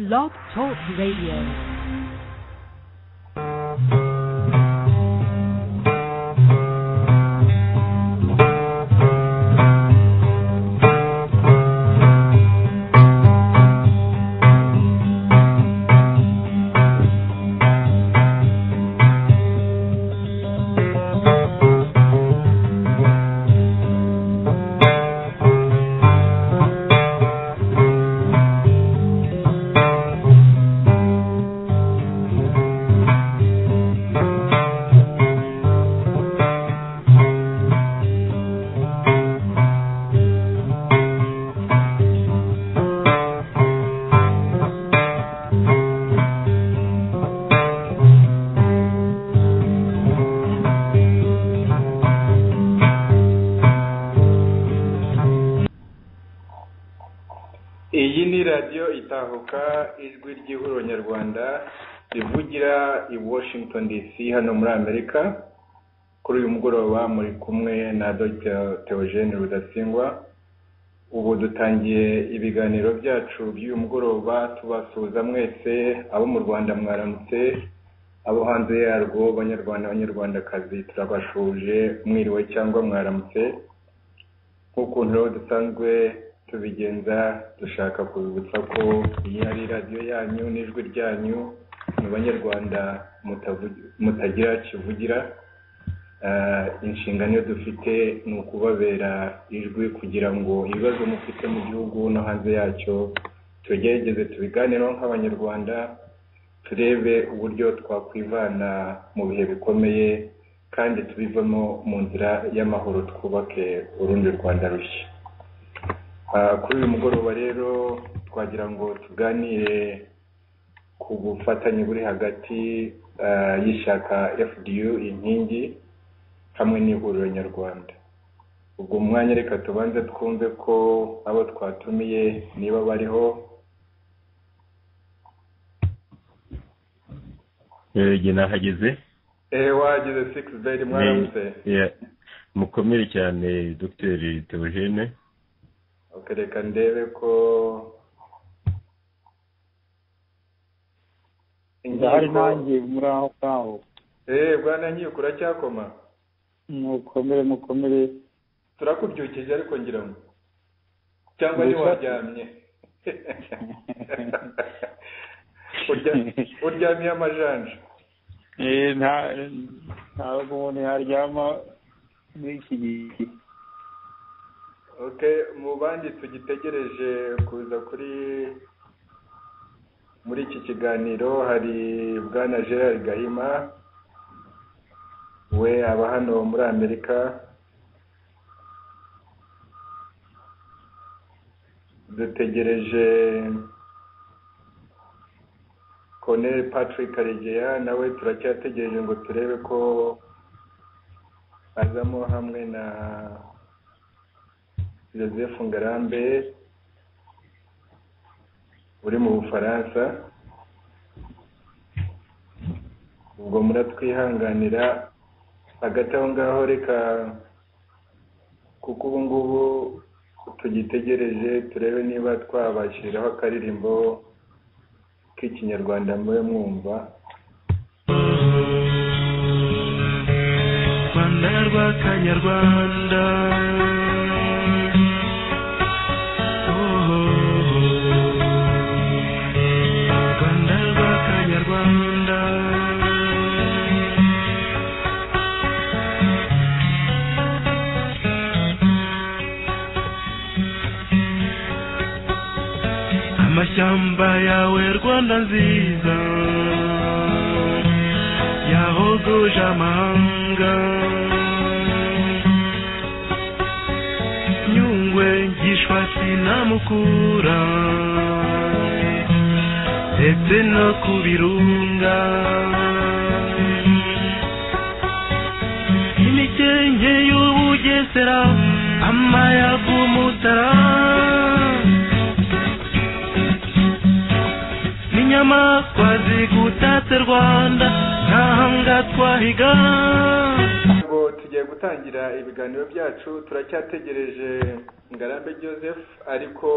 Blog Talk Radio. Ijwi ry'ihuriro nyarwanda rivugira i Washington DC hano muri Amerika. Kuri uyu mugoroba muri kumwe na Dr. Theogene Rudasingwa. Ubu dutangiye ibiganiro byacu by'uyu mugoroba tubasuhuza mwese, abo mu Rwanda mwaramutse, abo hanze yarwo banyarwandakazi turabashuje mwiriwe cyangwa mwaramutse. Nk'ukuntu dusanzwe tubigenza, dushaka kubibutsa ko iyi ari radio yanyu n'ijwi ryanyu mu banyarwanda mutagira kivugira. Inshingano dufite ni ukubabera ijwi kugira ngo ibibazo mufite mu gihugu no hanze yacyo tugerageze tubiganiraho nk'abanyarwanda, turebe uburyo twakwivana mu bihe bikomeye kandi tubivamo mu nzira y'amahoro, twubake urundi Rwanda rushya. Kuri uyu mugoroba rero twagira ngo tuganire ku bufatanye buri hagati y'ishyaka FDU inkingi hamwe n'ihuriro nyarwanda. Ubwo mwanya reka tubanze twumve ko abo twatumiye niba bariho. Nahageze. Wageze 6 bed mwaramutse. Mukomere cyane Dr. Theogene. Reka ndebe ko ndahari nanjye muri aho ngaho. Bwana Nkiko uracyakoma? Mukomere. Turakubyukije ariko ngira ngo cyangwa ni waryamye. Uryamye amajanja. Ntabwo umuntu yaryama muri iki gihe. Mu bandi tugitegereje kuza muri iki kiganiro hari Bwana Gerard Gahima, we aba hano muri Amerika. Dutegereje Colonel Patrick Karegeya, nawe turacyategereje ngo turebe ko azamo hamwe na Joseph Ngarambe uri mu Bufaransa. Ubwo muratwihanganira hagati aho ngaho, reka kuko ubu ngubu tugitegereje turebe niba twabashiriraho akaririmbo k'ikinyarwanda mube mwumva. Rwanda rw'akanyarwanda, amashyamba yawe Rwanda nziza yahogoje amahanga, Nyungwe Gishwati na Mukura ndetse no ku Birunga, imikenke y'Ubugesera, amayaga Umutara, inyamaswa zigutatse Rwanda ntahanga twahiga. Ngo tugiye gutangira ibiganiro byacu, turacyategereje Ngarambe Joseph, ariko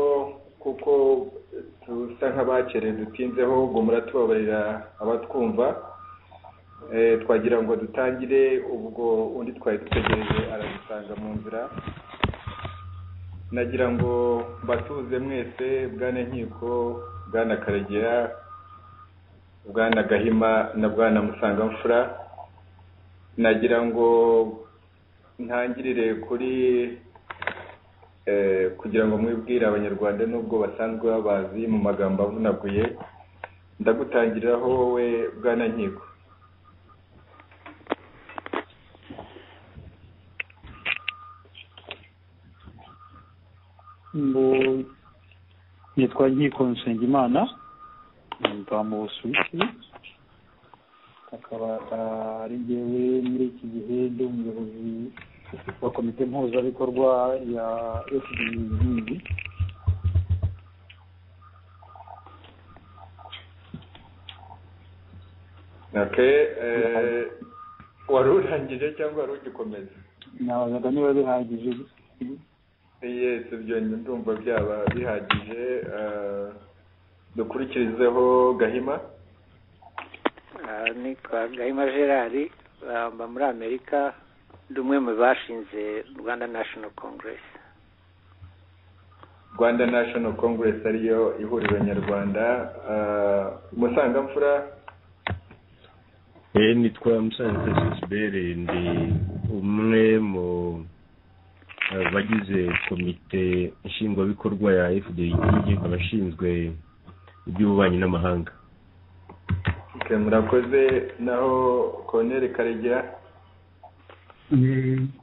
kuko dusa nk'abakere dutinzeho ubwo muratubabarira abatwumva. Twagira ngo dutangire ubwo undi twari dutegereje aradusanga mu nzira. Nagira ngo mbatuze mwese, Bwana Nkiko, Bwana Karegeya, Bwana Gahima na Bwana Musangamfura. Nagira ngo ntangirire kuri kugira ngo mwibwire abanyarwanda nubwo basanzwe babazi mu magambo avunaguye. Ndagutangiriraho wowe Bwana Nkiko. Nitwa Nkiko Nsengimana, mva mu Busuwisi, akaba ari njyewe muri iki gihe ndi umuyobozi wa komite mpuzabikorwa ya FDU Inkingi. Wari urangije cyangwa wari ugikomeza? Nabazaga niba bihagije. Yes, ibyo ndumva byaba bihagije. Dukurikizeho Gahima. Nitwa Gahima Gerard, mba muri Amerika, ndi umwe mu bashinze Rwanda National Congress. Rwanda National Congress ariyo ihuriro nyarwanda. Musangamfura. Nitwa Musangamfura, ndi umwe mu bagize komite nshingwabikorwa ya FDU abashinzwe iby'ububanyi n'amahanga. Murakoze. Naho Colonel Karegeya.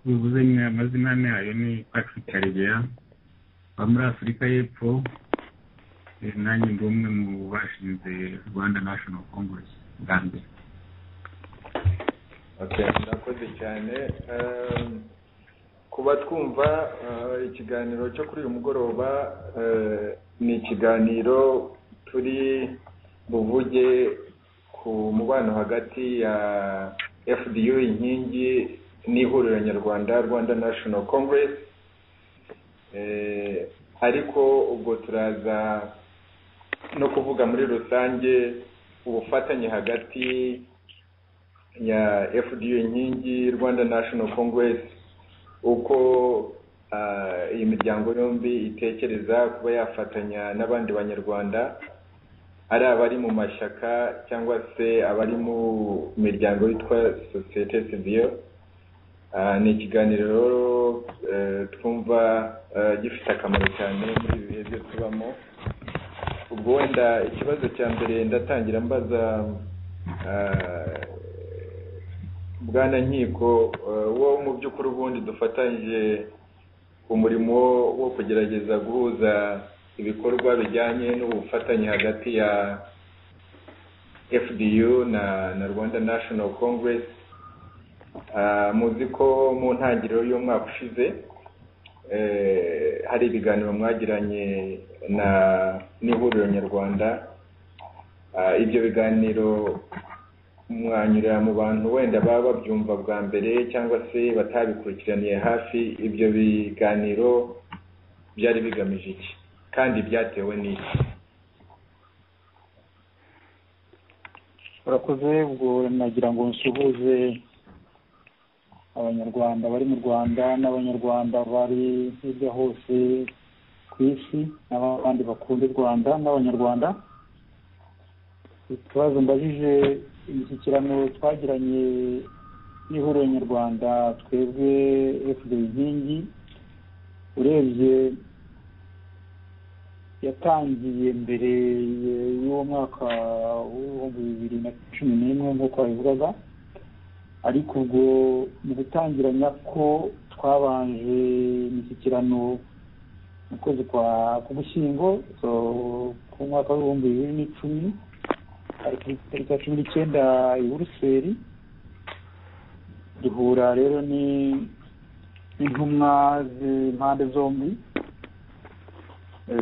Kuvuze ni amazina yayo ni Patrick Karegeya, muri Afurika y'Epfo. Nanjye ndi umwe mu bashinze Rwanda National Congress bwa mbere. Murakoze cyane. Kuba twumva ikiganiro cyo kuri uyu mugoroba ni ikiganiro turi buvuge ku mubano hagati ya FDU Inkingi n'ihuriro nyarwanda Rwanda National Congress. Ariko ubwo turaza no kuvuga muri rusange ubufatanye hagati ya FDU Inkingi Rwanda National Congress, uko iyi miryango yombi itekereza kuba yafatanya n'abandi banyarwanda, ari abari mu mashyaka cyangwa se abari mu miryango yitwa societe civile. Ni ikiganiro twumva gifite akamaro cyane muri ibi bihe byo tubamo. Ubwo wenda ikibazo cya mbere ndatangira mbaza Bwana Nkiko, wo mu by'ukuri ubundi dufatanyije umurimo wo kugerageza guhuza ibikorwa bijyanye n'ubufatanye hagati ya FDU na Rwanda National Congress. Muzi ko mu ntangiriro y'umwaka ushize hari ibiganiro mwagiranye n'ihuriro nyarwanda. Ibyo biganiro mwanyurira mu bantu wenda baba babyumva bwa mbere cyangwa se batabikurikiraniye hafi. Ibyo biganiro byari bigamije iki kandi byatewe n'iki? Urakoze. Ubwo nagira ngo nsuhuze abanyarwanda bari mu Rwanda n'abanyarwanda bari hirya hose ku isi n'abandi bakunda u Rwanda n'abanyarwanda. Ikibazo mbajije imishyikirano twagiranye n'ihuriro nyarwanda twebwe FDU Inkingi, urebye yatangiye mbere y'uwo mwaka w'2011 nk'uko babivugaga, ariko ubwo mu gutangiranya ko twabanje imishyikirano mu kwezi kwa Ugushyingo ku mwaka w'2010, tariki 19 i Buruseli. Duhura rero n'intumwa z'impande zombi,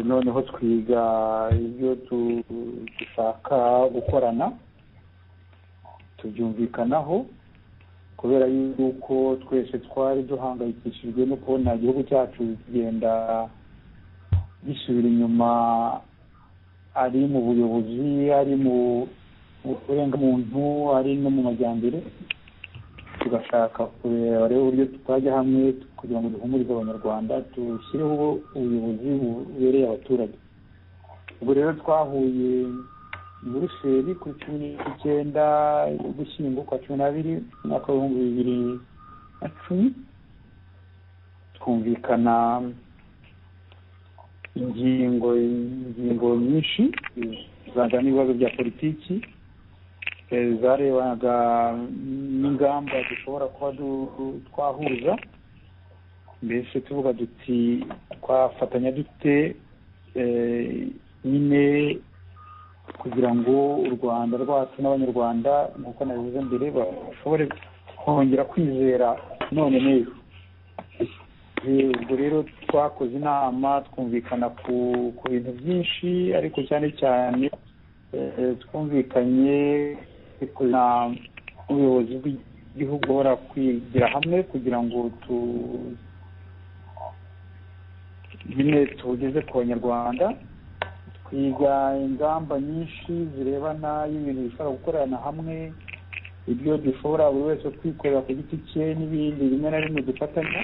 noneho twiga ibyo dushaka gukorana, tubyumvikanaho, kubera yuko twese twari duhangayikishijwe no kubona igihugu cyacu kigenda gisubira inyuma ari mu buyobozi, ari mu burengamuntu, ari no mu majyambere, tugashaka kureba rero uburyo twajya hamwe kugira ngo duhumurize abanyarwanda, dushyireho ubuyobozi bubereye abaturage. ubwo rero twahuye muri Buruseli kuri 19 Ugushyingo kwa 12 mwaka wa 2010, twumvikana ingingo nyinshi zajyana n'ibibazo bya politiki, zarebaga n'ingamba dushobora kuba twahuza, mbese tuvuga duti twafatanya dute nyine kugira ngo u Rwanda rwacu n'abanyarwanda nk'uko nabivuze mbere bashobore kongera kwizera none n'ejo. Ubwo rero twakoze inama twumvikana ku bintu byinshi, ariko cyane cyane twumvikanye na ubuyobozi bw'igihugu bora kwigira hamwe kugira ngo nyine tugeze ku banyarwanda, twiga ingamba nyinshi zirebana y'ibintu bishobora gukorana hamwe, ibyo dushobora buri wese kwikorera ku giti cye n'ibindi rimwe na rimwe dufatanya.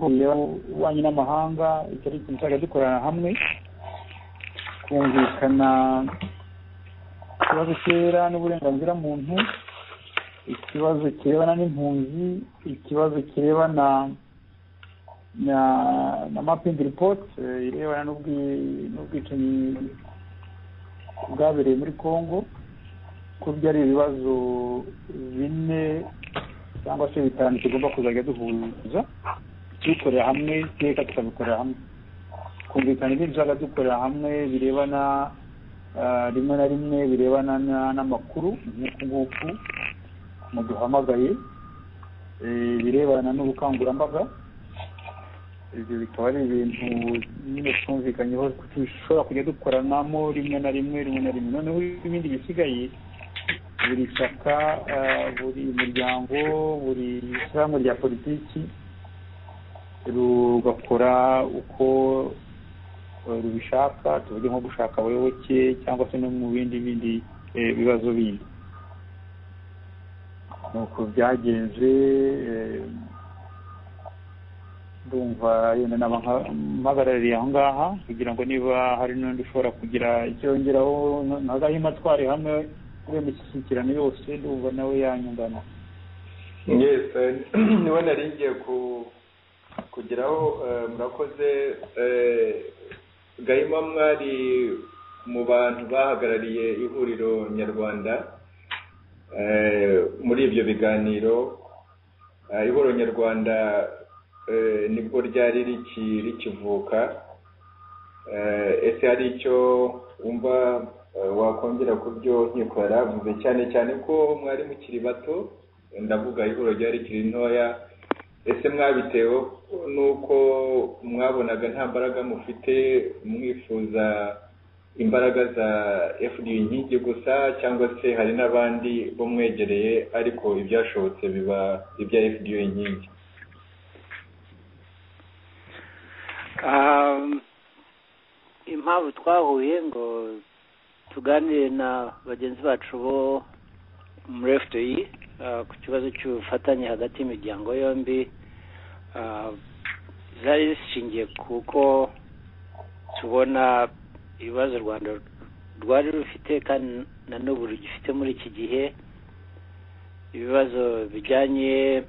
Ububanyi n'amahanga icyo ari ikintu cyajya dukorana hamwe, kumvikana ikibazo cyera n'uburenganzira muntu, ikibazo kirebana n'impunzi, ikibazo kirebana na mapping report irebana n'ubwicanyi bwabereye muri Congo, ko byari ibibazo 4 cyangwa se 5 tugomba kuzajya duhuza, tukorera hamwe, teka tukabikorera hamwe, kumvikana ibintu byaga dukorera hamwe birebana rimwe na rimwe birebana n'amakuru nk'uku muduhamagaye, birebana n'ubukangurambaga. Ibyo bikaba ari ibintu nyine twumvikanyeho dushobora kujya dukoranamo rimwe na rimwe. Noneho ibindi bisigaye, buri shyaka, buri muryango, buri shyirahamwe rya politiki rugakora uko rubishaka, tuvuge nko gushaka abayoboke cyangwa se no mu bindi bibazo bindi. Nuko byagenze, ndumva yenda mpagarariye aho ngaha kugira ngo niba hari n'undi ushobora kugira icyo yongeraho ntagahima twari hamwe kuri iyo mishyikirano yose, ndumva nawe yanyungana. Yes, niwe nari ngiye kugeraho. Murakoze. Gahima, mwari mu bantu bahagarariye ihuriro nyarwanda muri ibyo biganiro. Ihuriro nyarwanda nibwo ryari rikivuka. Ese hari icyo wumva wakongera ku byo nkiko yaravuze, cyane cyane ko mwari mukiri bato, ndavuga ihuriro ryari rikiri ntoya. Ese mwabitewe nuko mwabonaga nta mbaraga mufite, mwifuza imbaraga za FDU inkingi gusa, cyangwa se hari n'abandi bo mwegereye ariko ibyashobotse biba ibya FDU inkingi? Impamvu twahuye ngo tuganire na bagenzi bacu bo muri FDU ku kibazo cy'ubufatanye hagati y'imiryango yombi, zari zishingiye kuko tubona ibibazo u Rwanda rwari rufite kandi na n'ubu rugifite muri iki gihe, ibibazo bijyanye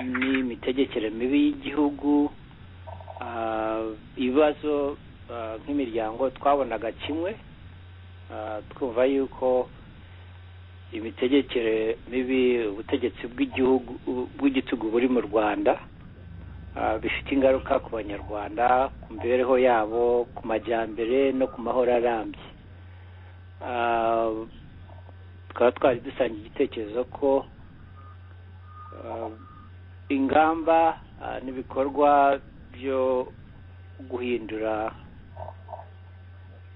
n'imitegekere mibi y'igihugu, ibibazo nk'imiryango twabonaga kimwe, twumva yuko imitegekere mibi, ubutegetsi bw'igitugu buri mu Rwanda bifite ingaruka ku banyarwanda, ku mibereho yabo, ku majyambere no ku mahoro arambye. Tukaba twari dusangiye igitekerezo ko ingamba n'ibikorwa byo guhindura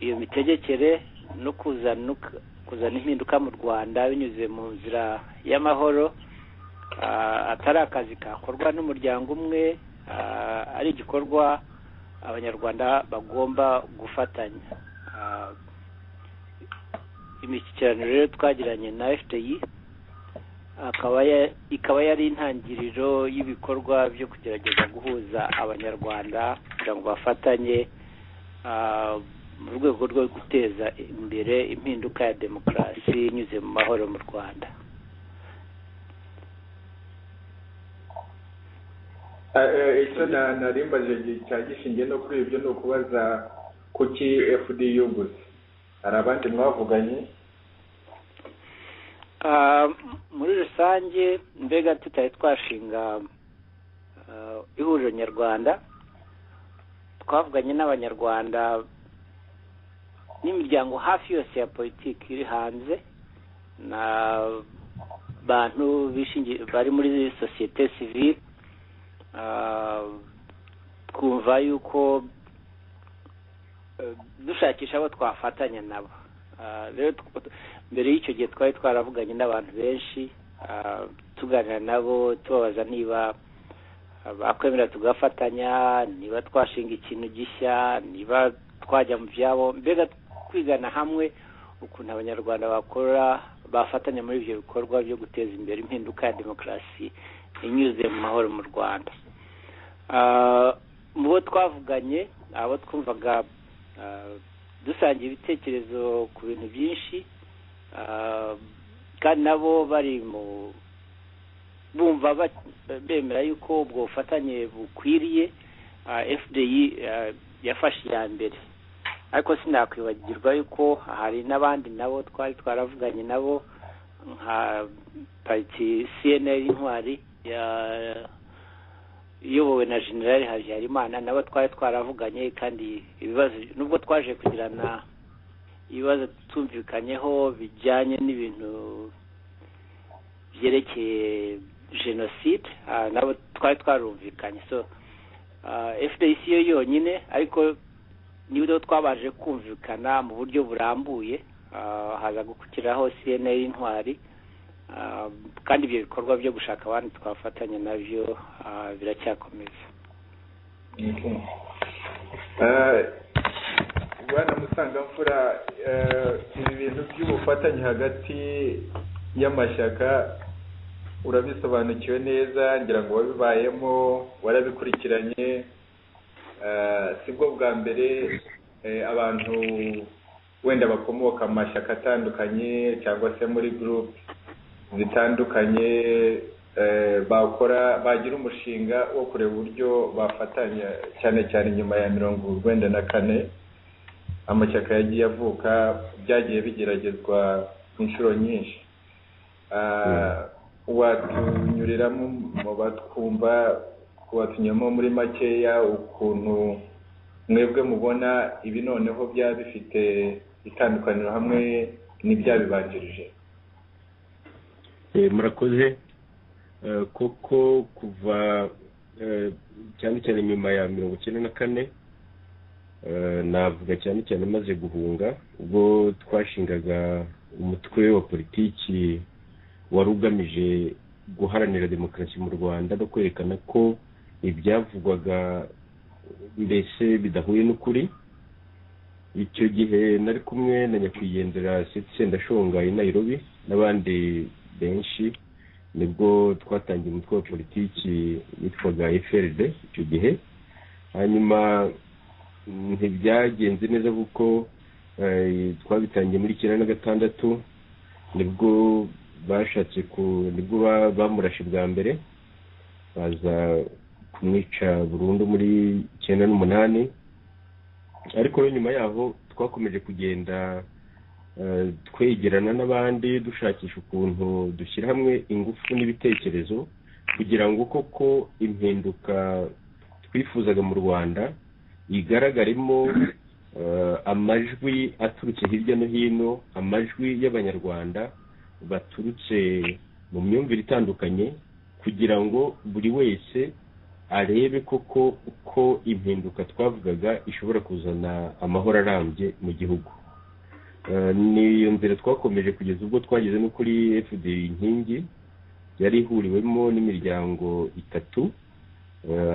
iyo mitegekere no kuzana impinduka mu Rwanda binyuze mu nzira y'amahoro atari akazi kakorwa n'umuryango umwe, ari igikorwa abanyarwanda bagomba gufatanya. Imishyikirano rero twagiranye na FDI ikaba yari intangiriro y'ibikorwa byo kugerageza guhuza abanyarwanda kugira ngo bafatanye mu rwego rwo guteza imbere impinduka ya demokarasi inyuze mu mahoro mu Rwanda. Icyo narimbaje gishingiye no kuri ibyo ni ukubaza kuki FDU gusa, hari abandi mwavuganye? Muri rusange mbega tutari twashinga ihuriro nyarwanda, twavuganye n'abanyarwanda n'imiryango hafi yose ya politiki iri hanze, na bantu bari muri sosiyete sivile, twumva yuko dushakisha abo twafatanya nabo. Rero mbere y'icyo gihe twari twaravuganye n'abantu benshi, tuganira nabo tubabaza niba bakwemera tugafatanya, niba twashinga ikintu gishya, niba twajya mu byabo, mbega kwigana hamwe ukuntu abanyarwanda bafatanya muri ibyo bikorwa byo guteza imbere impinduka ya demokarasi inyuze mu mahoro mu Rwanda. Mu bo twavuganye, abo twumvaga dusangiye ibitekerezo ku bintu byinshi, kandi nabo bari bumva bemera yuko ubwo bufatanye bukwiriye. FDI yafashe iya mbere, ariko sinakwibagirwa yuko hari n'abandi nabo twari twaravuganye nabo nka pariti CNL Intwari iyobowe na General Habyarimana, nabo twari twaravuganye, kandi ibibazo nubwo twaje kugirana ibibazo tumvikanyeho bijyanye n'ibintu byerekeye jenoside, nabo twari twarumvikanye. So FDI yo yonyine, ariko niba twabaje kumvikana mu buryo burambuye, haza gukurikiraho CNL Intwari, kandi ibyo bikorwa byo gushaka abandi twafatanya nabyo biracyakomeza. Bwana Musangamfura, ibi bintu by'ubufatanye hagati y'amashyaka urabisobanukiwe neza, ngira ngo wabibayemo, warabikurikiranye. Sibwo bwa mbere abantu wenda bakomoka mu mashyaka atandukanye cyangwa se muri group zitandukanye bagira umushinga wo kureba uburyo bafatanya, cyane cyane nyuma ya 1994 amashyaka yagiye avuka, byagiye bigeragezwa inshuro nyinshi. Watunyuriramo mu batwumva, watunyamo muri makeya ukuntu mwebwe mubona ibi noneho byaba bifite itandukaniro hamwe n'ibyabibanjirije? Murakoze. Koko kuva cyane cyane nyuma ya 1994, navuga cyane cyane maze guhunga, ubwo twashingaga umutwe wa politiki wari ugamije guharanira demokarasi mu Rwanda no kwerekana ko ibyavugwaga mbese bidahuye n'ukuri. Icyo gihe nari kumwe na nyakwigendera Sendashonga i Nairobi n'abandi benshi, nibwo twatangiye umutwe wa politiki witwaga FRD icyo gihe. Hanyuma ntibyagenze neza kuko twabitangiye muri 1996, nibwo nibwo bamurashe bwa mbere, baza kumwica burundu muri 1998. ariko nyuma yaho twakomeje kugenda twegerana n'abandi dushakisha ukuntu dushyira hamwe ingufu n'ibitekerezo kugira ngo koko impinduka twifuzaga mu Rwanda igaragaremo amajwi aturutse hirya no hino, amajwi y'abanyarwanda baturutse mu myumvire itandukanye, kugira ngo buri wese arebe koko uko impinduka twavugaga ishobora kuzana amahoro arambye mu gihugu. Niyo nzira twakomeje kugeza ubwo twageze no kuri FDI inkingi, yari ihuriwemo n'imiryango itatu,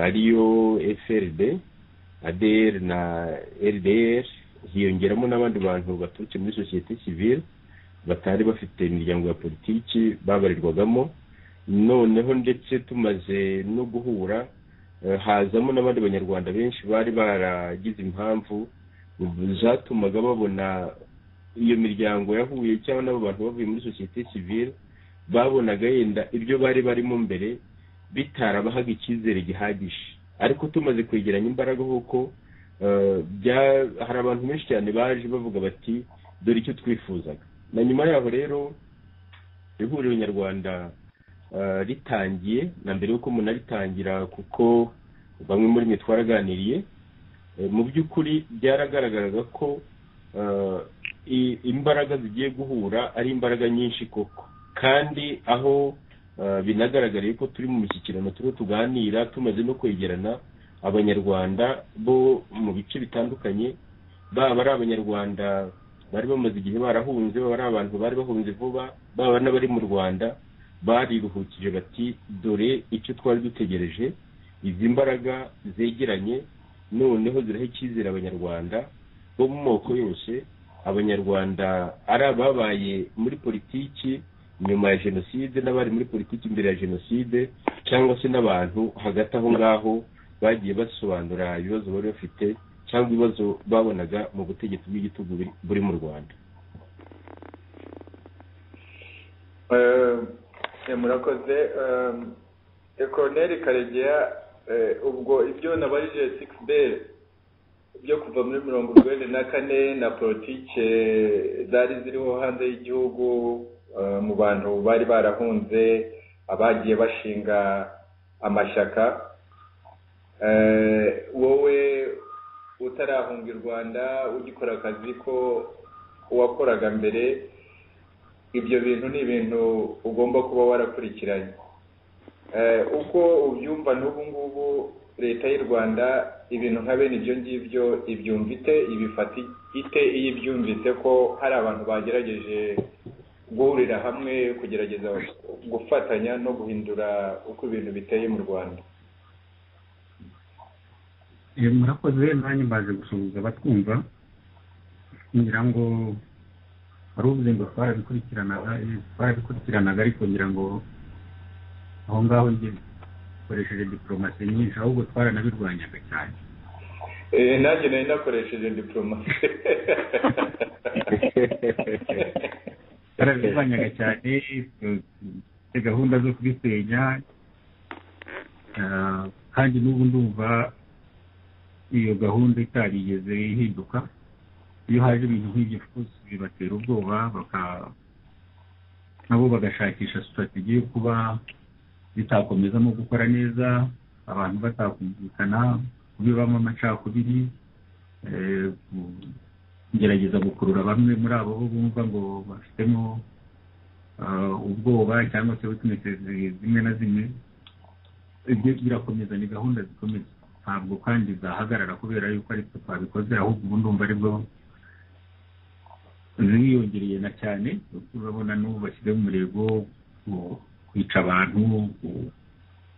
ariyo FRD, ADR na LDR, hiyongeramo n'abandi bantu baturutse muri societe civile batari bafite imiryango ya politiki babarirwagamo. Noneho ndetse tumaze no guhura hazamo n'abandi banyarwanda benshi bari baragize impamvu zatumaga babona iyo miryango yahuye cyangwa n'abo bantu bavuye muri societe civile babonaga yenda ibyo bari barimo mbere bitarabahaga icyizere gihagije. Ariko tumaze kwegeranya imbaraga kuko hari abantu benshi cyane baje bavuga bati dore icyo twifuzaga. Na nyuma yaho rero ihuriro nyarwanda ritangiye, na mbere yuko umuntu aritangira kuko bamwe muri mwe twaraganiriye, mu by'ukuri byaragaragaraga ko imbaraga zigiye guhura ari imbaraga nyinshi koko, kandi aho binagaragariye ko turi mu mishyikirano turiho tuganira tumaze no kwegerana abanyarwanda bo mu bice bitandukanye, baba ari abanyarwanda bari bamaze igihe barahunze, baba ari abantu bari bahunze vuba, baba n'abari mu Rwanda bariruhukije bati dore icyo twari dutegereje, izi mbaraga zegeranye noneho ziraha icyizere abanyarwanda bo mu moko yose, abanyarwanda ari ababaye muri politiki nyuma ya jenoside n'abari muri politiki imbere ya jenoside, cyangwa se n'abantu hagati aho ngaho bagiye basobanura ibibazo bari bafite cyangwa ibibazo babonaga mu butegetsi bw'igitugu buri mu Rwanda. Murakoze. Colonel Karegeya, ubwo ibyo nabarije 6B byo kuva muri 1994 na politike zari ziriho hanze y'igihugu mu bantu bari barahunze, abagiye bashinga amashyaka, wowe utarahunga u Rwanda ugikora akazi ko wakoraga mbere, ibyo bintu ni ibintu ugomba kuba warakurikiranye. Uko ubyumva n'ubu ngubu leta y'u Rwanda ibintu nka bene ibyo ngibyo ibyumvite, ibifata ite iyo ibyumvise ko hari abantu bagerageje guhurira hamwe kugerageza gufatanya no guhindura uko ibintu biteye mu Rwanda? Murakoze. Nanjye mbaje gusuhuza abatwumva, ngira ngo hari ubuze ngo twarabikurikiranaga ariko ngira ngo aho ngaho njye koresheje diplomasi nyinshi, ahubwo twaranabirwanyaga cyane. Nanjye nari nakoresheje diplomasi. Twarabirwanyaga cyane, gahunda zo kubisenya, kandi n'ubu ndumva iyo gahunda itarigeze ihinduka. Iyo haje ibintu nk'ibyo bibatera ubwoba, nabo bagashakisha strategy yo kuba bitakomezamo gukora neza, abantu batakumvikana, kubibamo amacakubiri, kugerageza gukurura bamwe muri abo bo bumva ngo bafitemo ubwoba cyangwa se weaknesses zimwe na zimwe. Ibyo birakomeza, ni gahunda zikomeza, ntabwo kandi zahagarara kubera yuko ari twe twabikoze, ahubwo ubu ndumva aribwo ziyongereye na cyane. Urabona n'ubu bashyize mu murego kwica abantu,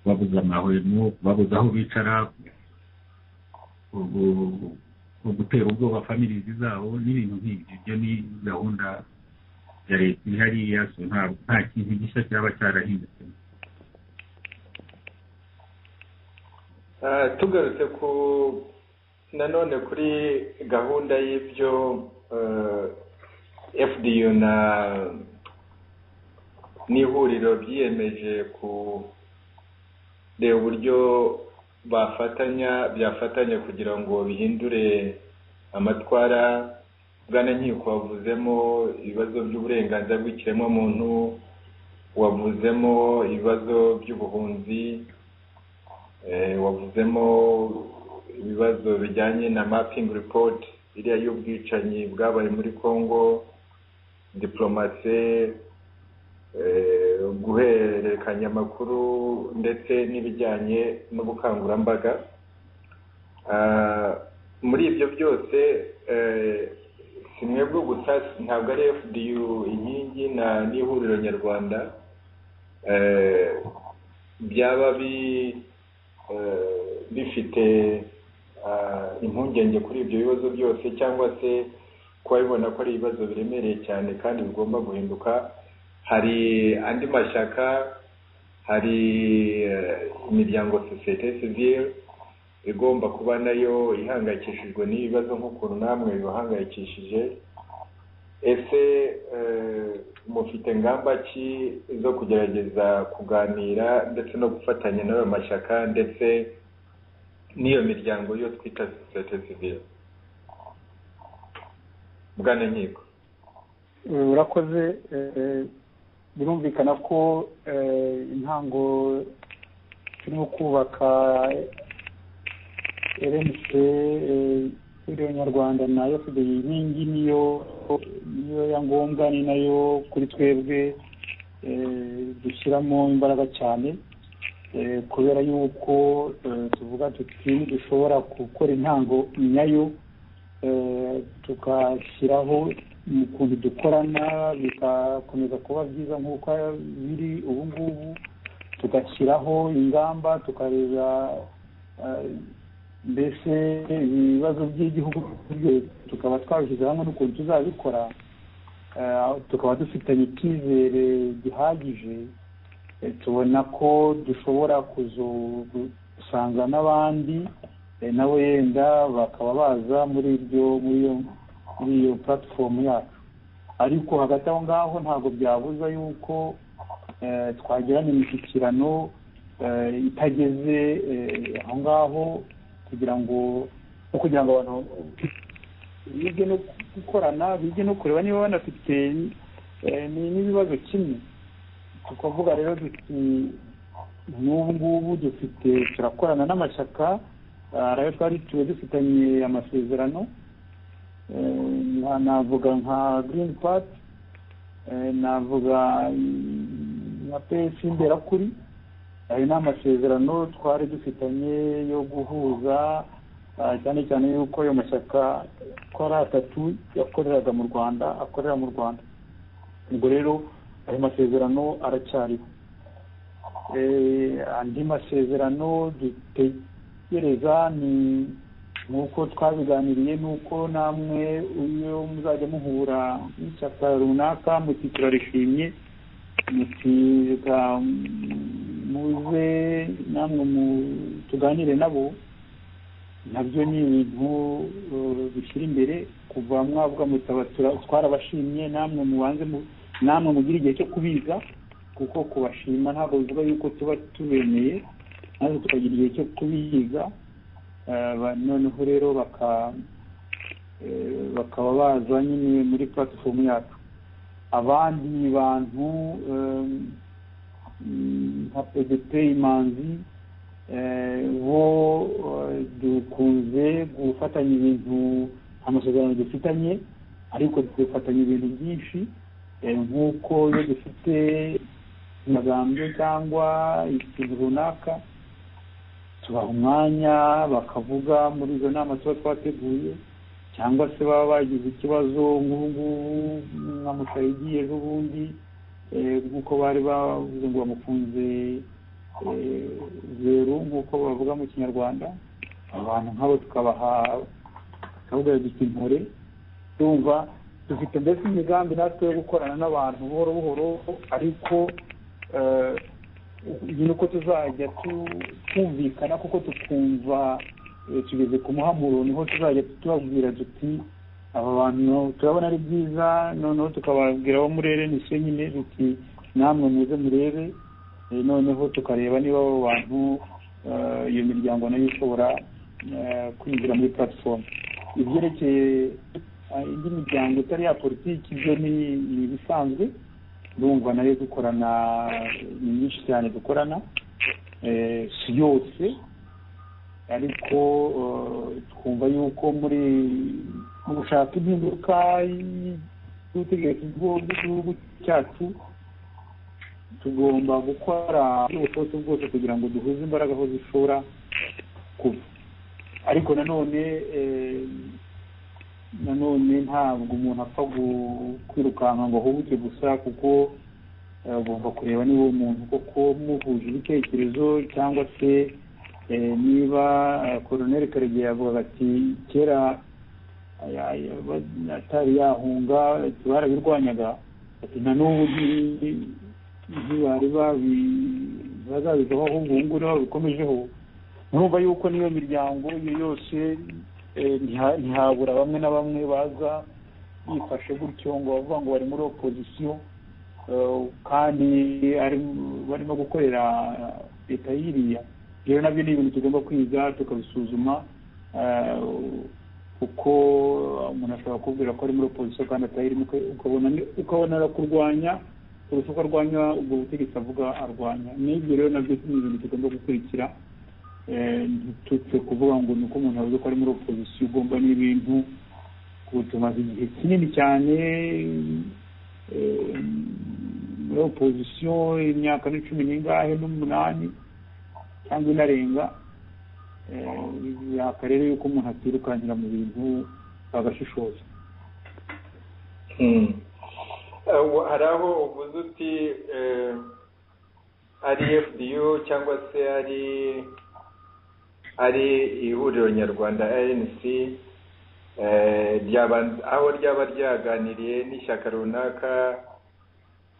babuza amahwemo, babuza aho bicara, gutera ubwoba family zabo n'ibintu nk'ibyo. Ibyo ni gahunda ya leta ihariya, nta kintu gishya cyaba cyarahindutse. Tugarutse nanone kuri gahunda y'ibyo FDU n'ihuriro byiyemeje kureba uburyo byafatanya kugira ngo bihindure amatwara. Bwana Nkiko wavuzemo ibibazo by'uburenganzira bw'ikiremwamuntu, wavuzemo ibibazo by'ubuhunzi, wavuzemo ibibazo bijyanye na mapping report iriya y'ubwicanyi bwabaye muri Congo, diplomasi, guhererekanya amakuru ndetse n'ibijyanye n'ubukangurambaga. Muri ibyo byose si mwebwe gusa, ntabwo ari FDU inkingi n'ihuriro nyarwanda byaba bifite impungenge kuri ibyo bibazo byose cyangwa se kuba bibona ko ari ibibazo biremereye cyane kandi bigomba guhinduka. Hari andi mashyaka, hari imiryango sosiyete sivile igomba kuba nayo ihangayikishijwe n'ibibazo nk'ukuntu namwe bibahangayikishije. Ese mufite ngamba ki zo kugerageza kuganira ndetse no gufatanya n'ayo mashyaka ndetse n'iyo miryango yo twita sosiyete sivile? Bwana Nkiko. Urakoze. Birumvikana ko intango turimo kubaka RNC iriyo Nyarwanda nayo FDI inkingi niyo ya ngombwa, ni nayo kuri twebwe dushyiramo imbaraga cyane, kubera yuko tuvuga tuti dushobora gukora intango nyayo tugashyiraho mu kuntu dukorana bikakomeza kuba byiza nk'uko biri ubu ngubu, tugashyiraho ingamba tukareba mbese ibibazo by'igihugu tukaba twabishyize hamwe n'ukuntu tuzabikora, tukaba dufitanye icyizere gihagije, tubona ko dushobora gusanga n'abandi nabo yenda bakaba baza muri iyo platform yacu. Ariko hagati aho ngaho ntabwo byabuza yuko twagirana imishyikirano itageze aho ngaho, kugira ngo abantu bige no gukorana, bige no kureba niba banafite n'ibibazo kimwe. Tukavuga rero duti n'ubu ngubu turakorana n'amashyaka, arayo twari dufitanye amasezerano, navuga nka Green Party, navuga nka PS Imberakuri. Ayo ni amasezerano twari dufitanye yo guhuza, cyane cyane yuko ayo mashyaka ko ari atatu yakoreraga mu Rwanda, akorera mu Rwanda. Ubwo rero ayo masezerano aracyariho. Andi masezerano dutegereza ni nk'uko twabiganiriye, nuko namwe iyo muzajya muhura n'ishyaka runaka muti turarishimye, muti muze namwe tuganire nabo, nabyo ni ibintu bishyira imbere. Kuva mwavuga mutaba twarabashimye, namwe mubanze namwe mugira igihe cyo kubiga, kuko kubashima ntabwo bivuga yuko tuba tubemeye, nazo tukagira igihe cyo kubiga. Noneho rero bakaba baza nyine muri platform yacu. Abandi bantu nka PDP Imanzi bo dukunze gufatanya ibintu, amasezerano dufitanye, ariko dufatanya ibintu byinshi, nk'uko iyo dufite amagambo cyangwa ikintu runaka tubaha umwanya bakavuga muri izo nama tuba twateguye, cyangwa se baba bagize ikibazo nk'ubu nka Mushayidi ejo bundi, nk'uko bari bavuze ngo bamufunze zeru nk'uko bavuga mu Kinyarwanda, abantu nk'abo tukabaha kavuga duti impore. Tumva dufite mbese imigambi natwe yo gukorana n'abantu buhoro buhoro, ariko nuko tuzajya twumvikana, kuko tukumva tugeze ku muhamuro, niho tuzajya tubabwira duti aba bantu turabona ari byiza, noneho tukababwira abo muri RNC nyine duti namwe muze murebe, noneho tukareba niba abo bantu iyo miryango nayo ishobora kwinjira muri platform. Ibyerekeye indi miryango itari ya politiki byo ni ibisanzwe, ndumva nayo dukorana, ni nyinshi cyane dukorana, si yose, ariko twumva yuko mu gushaka impinduka y'ubutegetsi bw'igihugu cyacu tugomba gukora ubushobozi bwose kugira ngo duhuze imbaraga aho zishobora kuba. Ariko nanone ntabwo umuntu apfa kwirukanka ngo ahubuke gusa, kuko ugomba kureba niba umuntu koko muhuje ibitekerezo, cyangwa se niba Colonel Karegeya yavugaga ati kera atari yahunga barabirwanyaga ati na n'ubu ntibari bazabivaho ahubwo ubu ngubu babikomejeho. Nurumva yuko niyo miryango iyo yose ntihabura bamwe na bamwe baza bifashe gutyo ngo bavuga ngo bari muri opozisiyo kandi barimo gukorera leta y'iriya. Rero nabyo ni ibintu tugomba kwiga tukabisuzuma kuko umuntu ashobora kubwira ko ari muri opozisiyo kandi atayirimo, ukabona arakurwanya kurusha uko arwanya ubwo butegetsi avuga arwanya. N'ibyo rero nabyo ni ibintu tugomba gukurikira, ntitupfe kuvuga ngo ni uko umuntu avuze ko ari muri opozisiyo ugomba n'ibintu. Tumaze igihe kinini cyane muri opozisiyo, imyaka ni 18 cyangwa inarenga. Akarere yuko umuntu atirukankira mu bintu agashishoza. Hari aho uvuze uti ari FDU cyangwa se ari ihuriro nyarwanda ANC, aho ryaba ryaganiriye n'ishyaka runaka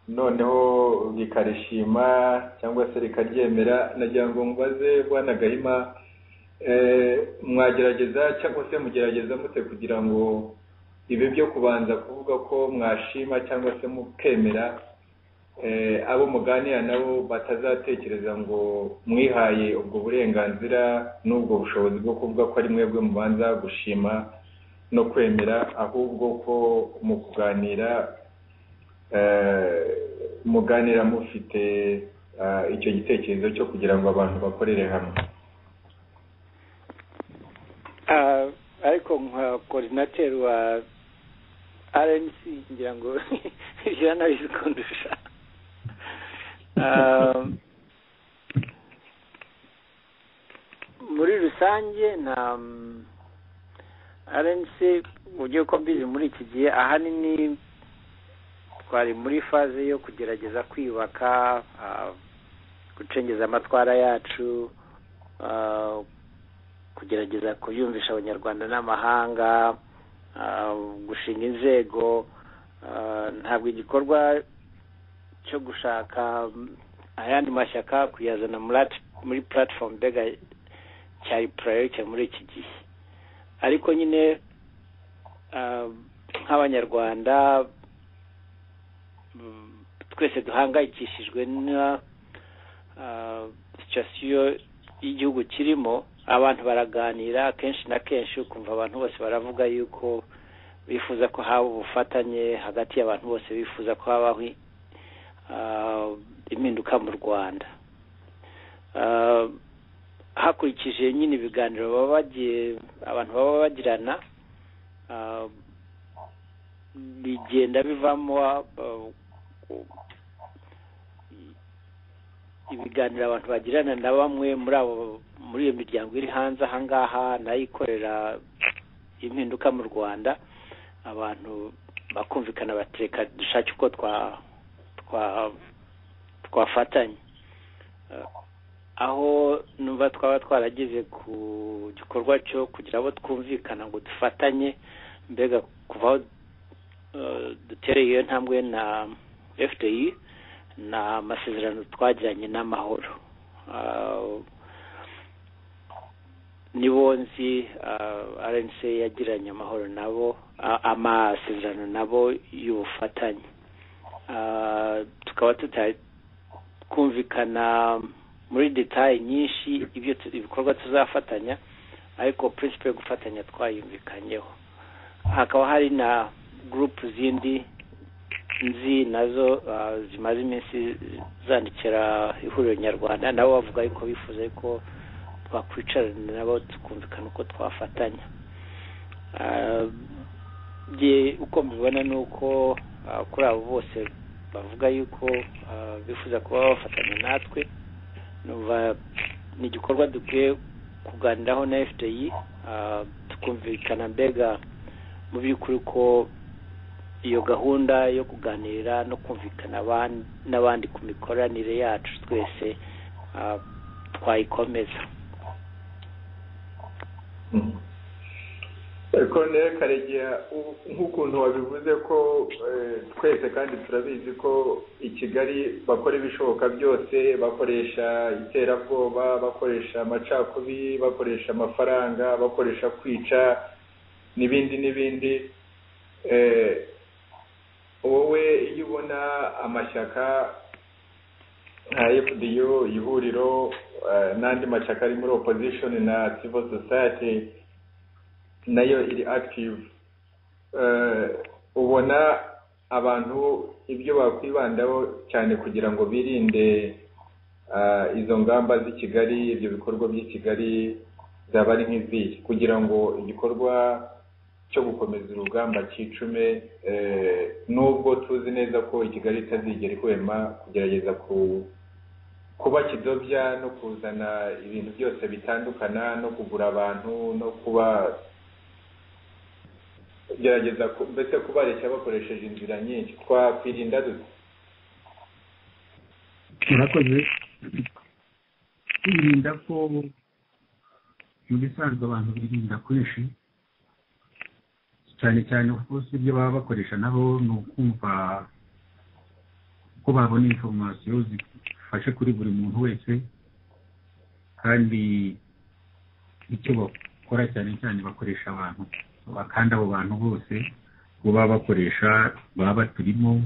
noneho bikarishima cyangwa se rikaryemera. Nagira ngo mbaze Bwana Gahima, mwagerageza cyangwa se mugerageza mute kugira ngo ibi byo kubanza kuvuga ko mwashima cyangwa se mukemera abo muganira nabo batazatekereza ngo mwihaye ubwo burenganzira n'ubwo bushobozi bwo kuvuga ko ari mwebwe mubanza gushima no kwemera, ahubwo ko mu kuganira muganira mufite icyo gitekerezo cyo kugira ngo abantu bakorere hamwe? Ariko nka coordinateur wa RNC ngira ngo jana bizikondusha muri rusange na RNC ugiye ko mbizi muri iki gihe ahanini twari muri faze yo kugerageza kwibaka, gucengeza amatwara yacu, kugerageza kuyumvisha abanyarwanda n'amahanga, gushinga inzego. Ntabwo igikorwa cyo gushaka ayandi mashyaka kuyazana muri platform bega cyari priority muri iki gihe. Ariko nyine nk'abanyarwanda twese duhangayikishijwe na situation y'igihugu kirimo, abantu baraganira kenshi na kenshi, ukumva abantu bose baravuga yuko bifuza ko haba ubufatanye hagati y'abantu bose, bifuza ko habaho impinduka mu Rwanda. Hakurikije nyine ibiganiro abantu baba bagirana, bigenda bivamo ibiganiro abantu bagirana na bamwe muri iyo miryango iri hanze ahangaha nayikorera impinduka mu Rwanda. Abantu bakumvikana batereka dushake uko twafatanya. Aho numva twaba twaragize ku gikorwa cyo kugira abo twumvikana ngo dufatanye, mbega kuvaho dutereye iyo ntambwe na FDI na amasezerano twagiranye n'amahoro. Nibo nzi RNC yagiranye amahoro nabo, amasezerano nabo y'ubufatanye. Tukaba kumvikana muri detail nyinshi ibikorwa tuzafatanya, ariko principle yo gufatanya twayumvikanyeho. Hakaba hari na group zindi nzi nazo zimaze iminsi zandikira ihuriro nyarwanda, nabo bavuga yuko bifuza ko twakwicarana nabo tukumvikana uko twafatanya. Uko mbibona nuko kuri abo bose bavuga yuko bifuza kuba bafatanya natwe, numva ni igikorwa dukwiye kuganiraho na FDI, tukumvikana mbega mu by'ukuri ko iyo gahunda yo kuganira no kumvikana n'abandi ku mikoranire yacu twese twayikomeza. Colonel Karegeya, nk'ukuntu wabivuze ko twese kandi turabizi ko i Kigali bakora ibishoboka byose, bakoresha iterabwoba, bakoresha amacakubiri, bakoresha amafaranga, bakoresha kwica n'ibindi. Wowe iyo ubona amashyaka nka FDU, ihuriro n'andi mashyaka ari muri opposition na civil society nayo iri active, ubona abantu ibyo bakwibandaho cyane kugira ngo birinde izo ngamba z'i Kigali, ibyo bikorwa by'i Kigali zaba ari nk'izihe, kugira ngo igikorwa cyo gukomeza urugamba cyicume, nubwo tuzi neza ko i Kigali itazigera ihwema kugerageza kuba kidobya no kuzana ibintu byose bitandukana no kugura abantu no kuba gerageza mbese kubareshya bakoresheje inzira nyinshi, twakwirinda dute? Murakoze. Kwirinda ko mu bisanzwe abantu birinda kwinshi cyane cyane rwose ibyo baba bakoresha nabo ni ukumva ko babona information zifashe kuri buri muntu wese, kandi icyo bakora cyane cyane bakoresha abantu, kandi abo bantu bose bo baba bakoresha baba baturimo,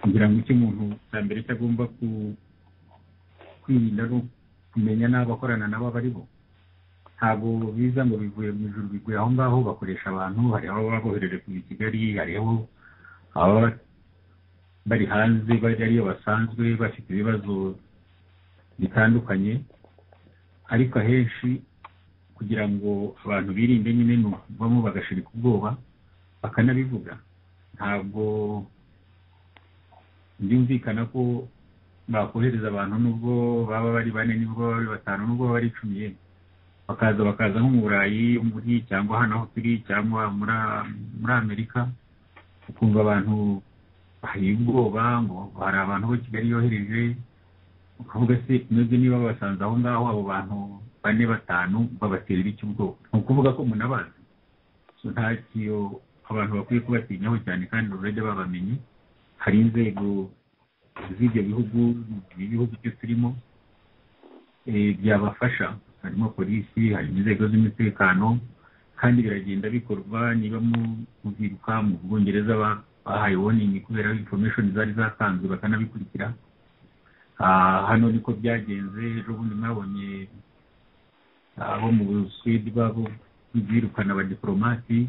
kugira ngo icyo umuntu cya mbere cyagomba kwirinda no kumenya n'abo bakorana nabo bari bo. Ntabwo biza ngo bivuye mu ijuru biguye aho ngaho, bakoresha abantu. Hari abo babohereje ku Kigali, hariho aba bari hanze bari ariyo basanzwe bafite ibibazo bitandukanye, ariko ahenshi kugira ngo abantu birinde nyine bamwe bagashirika ubwoba bakanabivuga. Ntabwo byumvikana ko bakohereza abantu nubwo baba bari bane, nubwo bari batanu, nubwo bari 10, bakaza nko mu Burayi muri cyangwa hano aho turi cyangwa muri Amerika, ukumva abantu bahiye ubwoba ngo hari abantu bo Kigali yohereje, ukavuga se mwebwe niba basanze aho ngaho abo bantu 4-5 babaterera icy'ubwoba, ni ukuvuga ko munabazi. Nta kiyo abantu bakwiye kubatinyaho cyane, kandi urede babamenye. Hari inzego z'ibyo bihugu byo turimo byabafasha, harimo polisi, hari inzego z'umutekano, kandi biragenda bikorwa. Niba mubyiruka mu Bwongereza bahaye warning kubera information zari zatanzwe bakanabikurikira. Hano niko byagenze. Ejo bundi mwabonye abo mu Sweden babo birukana abadiplomati.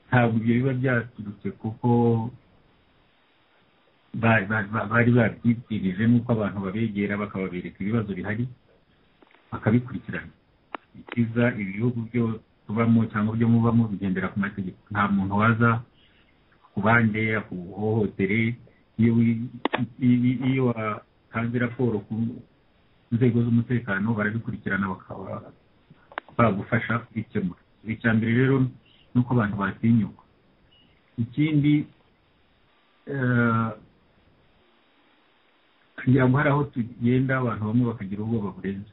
Ntabwo ibyo biba byaturutse kuko bari babyibwirije, nuko abantu babegera bakababereka ibibazo bihari bakabikurikirana. Ikiza ibihugu byo tubamo cyangwa byo mubamo bigendera ku mategeko. Nta muntu waza kubande akuhohotere. Iyo watanze raporo ku nzego z'umutekano barabikurikirana bakaba bagufasha kubikemura. Icya mbere rero nuko abantu batinyuka. Ikindi kugira ngo hari aho tugenda abantu bamwe bakagira ubwoba burenze.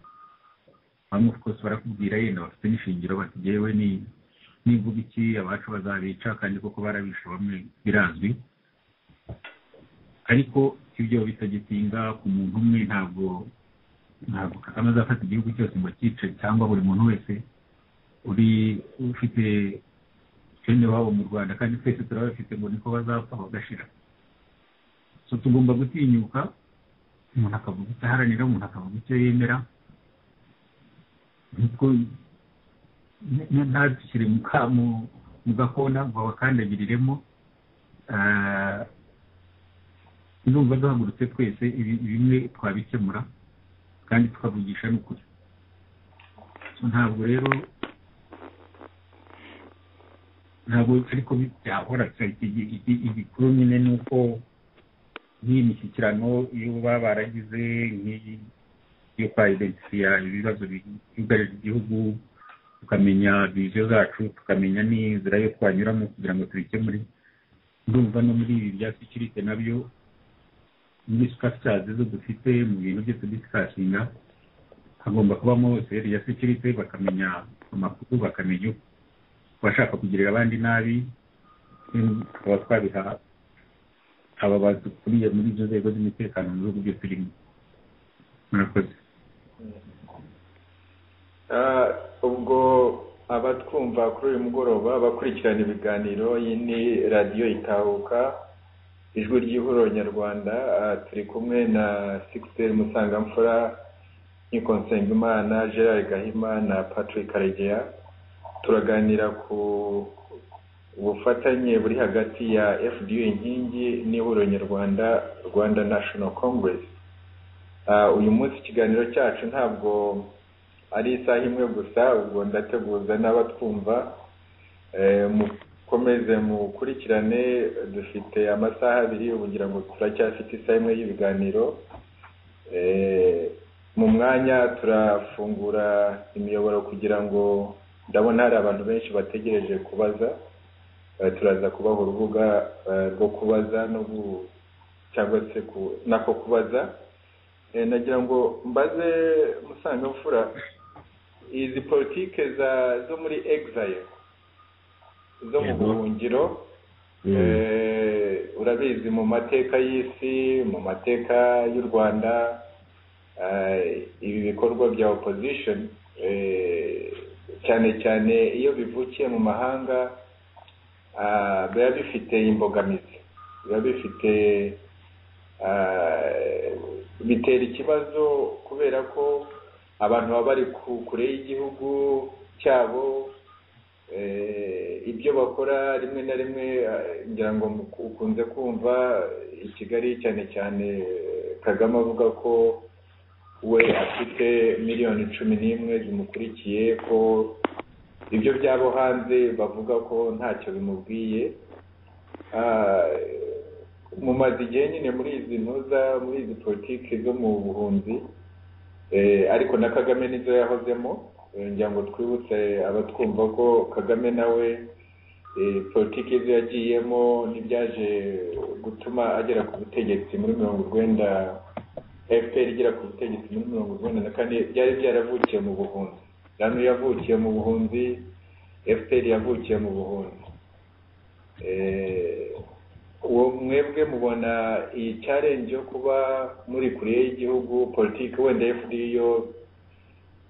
Bamwe of course barakubwira yenda bafite n'ishingiro bati jewe nivuga iki abacu bazabica, kandi koko barabisha bamwe birazwi. Ariko ibyo bitagitinga ku muntu umwe. Ntabwo Kagame azafata igihugu cyose ngo cyice, cyangwa buri muntu wese uri ufite bene wabo mu Rwanda, kandi twese turabafite ngo niko bazapfa bagashira. Tugomba gutinyuka, umuntu akavuga icyo aharanira, umuntu akavuga icyo yemera, nkuko ntabishyire mu gakona ngo bakandagiriremo. Ndumva duhagurutse twese bimwe twabikemura kandi tukavugisha n'ukuri. Ntabwo rero ariko byahora. Igikuru nyine ni uko nk'iyi mishyikirano iyo baba baragize nk'iyo kwa-identifiya ibibazo byugarije igihugu, tukamenya viziyo zacu, tukamenya n'inzira yo twanyuramo kugira ngo tubikemure. Ndumva no muri ibi bya security nabyo muri structures zo dufite mu bintu byose discussinga hagomba kubamo seri ya security, bakamenya amakuru bakamenya bashaka kugirira abandi nabi tukaba twabiha aba badukuriye muri izo nzego z'umutekano mu bihugu byose turimo. Murakoze. Ubwo abatwumva kuri uyu mugoroba bakurikirana ibiganiro, iyi ni radiyo Itahuka ijwi ry'ihuriro nyarwanda, turi kumwe na Sixter Musangamfura, Nkiko Nsengimana, Gerard Gahima na Patrick Karegeya. Turaganira ku ubufatanye buri hagati ya FDU inkingi n'ihuriro nyarwanda, Rwanda National Congress. Uyu munsi ikiganiro cyacu ntabwo ari isaha imwe gusa, ubwo ndateguza n'abatwumva mukomeze mukurikirane. Dufite amasaha abiri, ubu ngira ngo turacyafite isaha imwe y'ibiganiro. Mu mwanya turafungura imiyoboro kugira ngo, ndabona hari abantu benshi bategereje kubaza, turaza kubaha urubuga rwo kubaza cyangwa se nako kubaza. Nagira ngo mbaze Musangamfura, izi politike zo muri exile zo mu buhungiro, urabizi mu mateka y'isi, mu mateka y'u Rwanda, ibi bikorwa bya opposition cyane cyane iyo bivukiye mu mahanga biba bifite imbogamizi, biba bifite bitera ikibazo kubera ko abantu baba bari kure y'igihugu cyabo. Ibyo bakora rimwe na rimwe, ngira ngo ukunze kumva i Kigali cyane cyane Kagame avuga ko we afite miliyoni 11 zimukurikiye, ko ibyo byabo hanze bavuga ko ntacyo bimubwiye. Mumaze igihe nyine muri izi politiki zo mu buhunzi, ariko na Kagame nizo yahozemo. Ngira ngo twibutse abatwumva ko Kagame nawe politiki ze yagiyemo n'ibyaje gutuma agera ku butegetsi muri 90, FPR igera ku butegetsi muri 94, byari byaravukiye mu buhunzi. Rano yavukiye mu buhunzi, FPR yavukiye mu buhunzi. Uwo mwebwe mubona iyi challenge yo kuba muri kure y'igihugu, politiki wenda FDU yo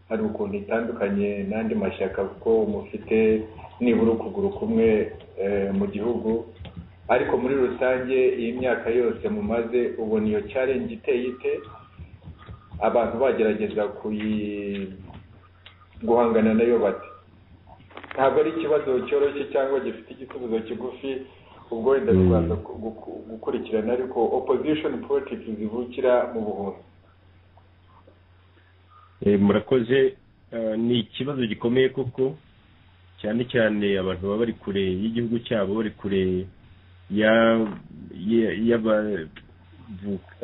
hari ukuntu itandukanye n'andi mashyaka kuko mufite nibura ukuguru kumwe mu gihugu, ariko muri rusange iyi myaka yose mumaze, ubona iyo challenge iteye ite? Abantu bagerageza guhangana nayo bati? Ntabwo ari ikibazo cyoroshye cyangwa gifite igisubizo kigufi, ubwo wenda tubanza gukurikirana, ariko opposition politics zivukira mu buhunzi. Murakoze. Ni ikibazo gikomeye koko, cyane cyane abantu baba bari kure y'igihugu cyabo, bari kure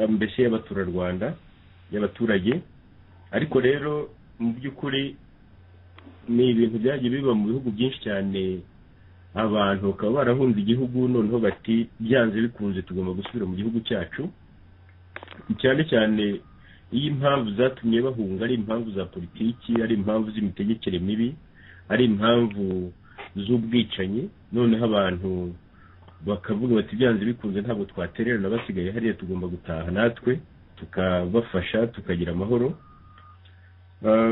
mbese y'abaturarwanda, y'abaturage. Ariko rero mu by'ukuri ni ibintu byagiye biba mu bihugu byinshi cyane. Abantu bakaba barahunze igihugu, noneho bati byanze bikunze tugomba gusubira mu gihugu cyacu, cyane cyane iyo impamvu zatumye bahunga ari impamvu za politiki, ari impamvu z'imitegekere mibi, ari impamvu z'ubwicanyi. Noneho abantu bakavuga bati byanze bikunze ntabwo twatererana basigaye hariya, tugomba gutaha natwe tukabafasha tukagira amahoro.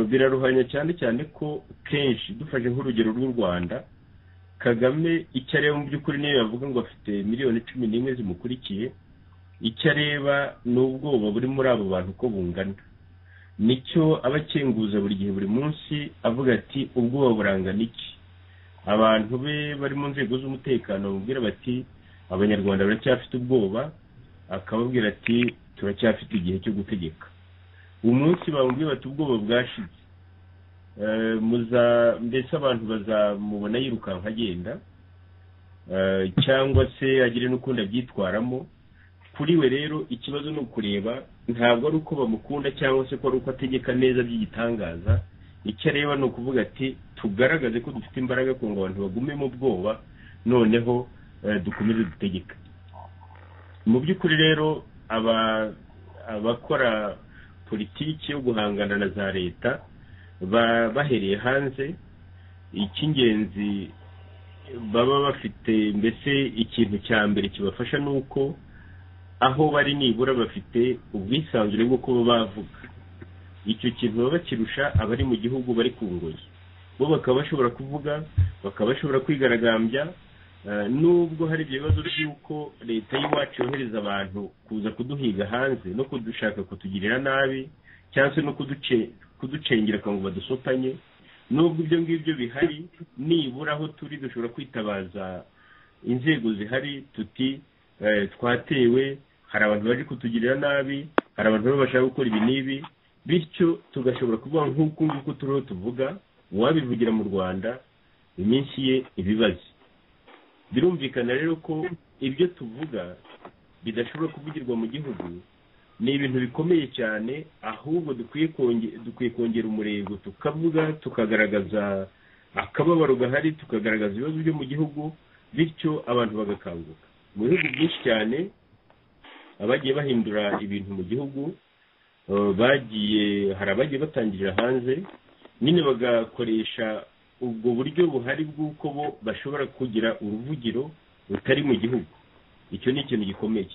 Biraruhanya cyane cyane ko kenshi dufashe nk'urugero rw'u Rwanda, Kagame icyo areba mu by'ukuri niyo yavuga ngo afite miliyoni 11 zimukurikiye, icyo areba ni ubwoba buri muri abo bantu ko bungana. Nicyo abakenguza buri gihe buri munsi avuga ati ubwoba burangana iki. Abantu be bari mu nzego z'umutekano bamubwira bati abanyarwanda baracyafite ubwoba, akababwira ati turacyafite igihe cyo gutegeka. Umunsi bamubwira bati ubwoba bwashize, mbese abantu bazamubona yirukanka agenda, cyangwa se agire n'ukundi abyitwaramo. Kuri we rero ikibazo ni ukureba, ntabwo ari uko bamukunda cyangwa se ko ari uko ategeka neza by'igitangaza. Icyo areba ni ukuvuga ati tugaragaze ko dufite imbaraga ku ngo abantu bagume mu bwoba, noneho dukomeze dutegeka. Mu by'ukuri rero abakora politiki yo guhangana na za leta bahereye hanze, icy'ingenzi baba bafite, mbese ikintu cya mbere kibafasha ni uko aho bari nibura bafite ubwisanzure bwo kuba bavuga. Icyo kintu baba bakirusha abari mu gihugu bari ku ngoyi, bo bakaba bashobora kuvuga, bakaba bashobora kwigaragambya, nubwo hari ibyo bibazo by'uko leta y'iwacu yohereza abantu kuza kuduhiga hanze no kudushaka kutugirira nabi cyangwa se no kuducengera ngo badusopanye. Nubwo ibyo ngibyo bihari, nibura aho turi dushobora kwitabaza inzego zihari tuti twatewe, hari abantu baje kutugirira nabi, hari abantu baba bashaka gukora ibi n'ibi, bityo tugashobora kuvuga nk'uko nguko turiho tuvuga. Uwabivugira mu Rwanda iminsi ye ibibazo. Birumvikana rero ko ibyo tuvuga bidashobora kuvugirwa mu gihugu, ni ibintu bikomeye cyane, ahubwo dukwiye kongera umurego tukavuga, tukagaragaza akababaro gahari, tukagaragaza ibibazo byo mu gihugu, bityo abantu bagakanguka. Mu bihugu byinshi cyane abagiye bahindura ibintu mu gihugu, hari abagiye batangirira hanze, nyine bagakoresha ubwo buryo buhari bw'uko bo bashobora kugira uruvugiro rutari mu gihugu. Icyo ni ikintu gikomeye.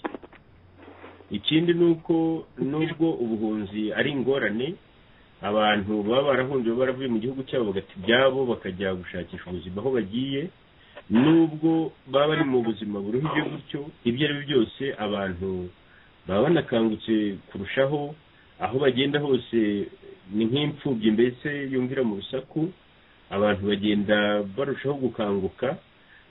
Ikindi ni uko nubwo ubuhunzi ari ingorane, abantu baba barahunze baba baravuye mu gihugu cyabo bagata ibyabo bakajya gushakisha ubuzima aho bagiye, nubwo baba bari mu buzima buruhije gutyo, ibyo ari byo byose abantu baba banakangutse kurushaho. Aho bagenda hose ni nk'imfubyi mbese yumvira mu rusaku, abantu bagenda barushaho gukanguka,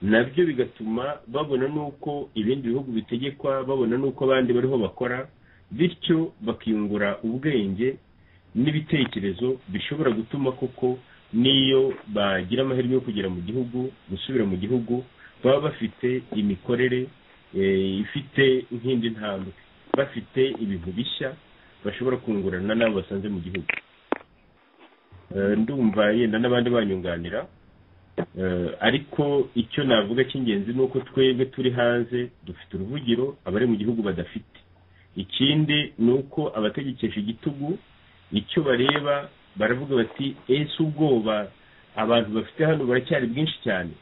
nabyo bigatuma babona n'uko ibindi bihugu bitegekwa, babona n'uko abandi bariho bakora, bityo bakiyungura ubwenge n'ibitekerezo bishobora gutuma koko n'iyo bagira amahirwe yo kugera mu gihugu, gusubira mu gihugu, baba bafite imikorere ifite nk'indi ntambwe, bafite ibintu bishya bashobora kungurana n'abo basanze mu gihugu. Ndumva yenda n'abandi banyunganira, ariko icyo navuga cy'ingenzi ni uko twebwe turi hanze dufite uruvugiro, abari mu gihugu badafite. Ikindi ni uko abategekesha igitugu icyo bareba baravuga bati ese ubwoba abantu bafite hano baracyari bwinshi cyane,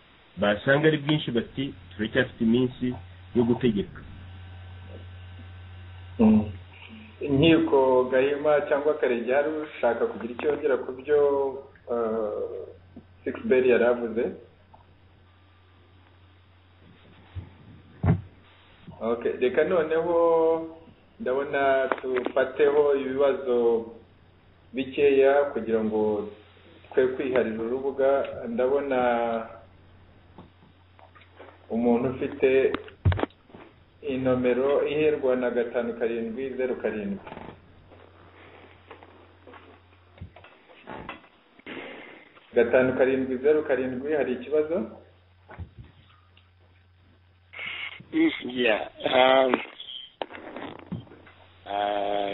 basanga ari bwinshi bati turacyafite iminsi yo gutegeka. Inkiko Gahima cyangwa Karegeya hari ushaka kugira icyo yongera ku byo Sixbert yari avuze? Okay, reka noneho ndabona tufateho ibibazo bikeya kugira ngo twe kwiharira urubuga. Ndabona umuntu ufite inomero iherwa na 5707. Gatanu karindwi 0 hari ikibazo?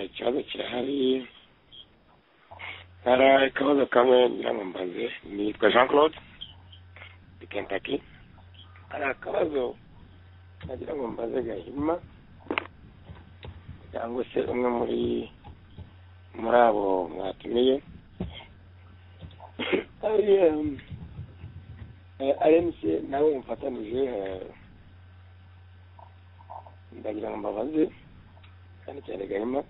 Ikibazo kirahari. Hari akabazo kamwe ngira ngo mbaze. Nitwa Jean Claude de Kentucky. Hari akabazo nagira ngo mbaze Gahima cyangwa se umwe muri abo mwatumiye. RMC nawe mfatanije, ndagira ngo mbabaze kandi cyane Gahima,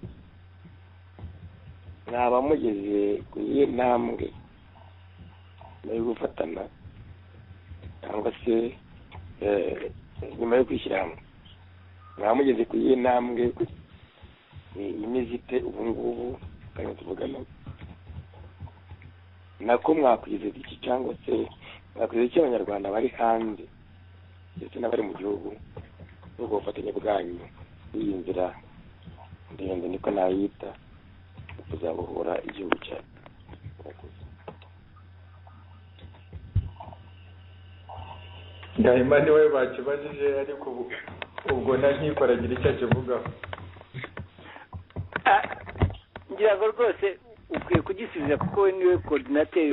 mwaba mugeze ku iyi ntambwe yo gufatana cyangwa se nyuma yo kwishyira hamwe, mwaba mugeze ku iyi ntambwe imeze ite ubu ngubu kandi tuvugana, nako mwakwizeza iki cyangwa se mwakwizeza iki abanyarwanda bari hanze ndetse n'abari mu gihugu n'ubwo bufatanye bwanyu bw'iyi nzira ndende niko nayita kuzabohora igihugu cyacu? Gahima niwe bakibajije, ariko ubwo nta nkiko aragira icyo akivugaho. ngira ngo rwose ukwiye kugisubiza kuko we niwe coordinateur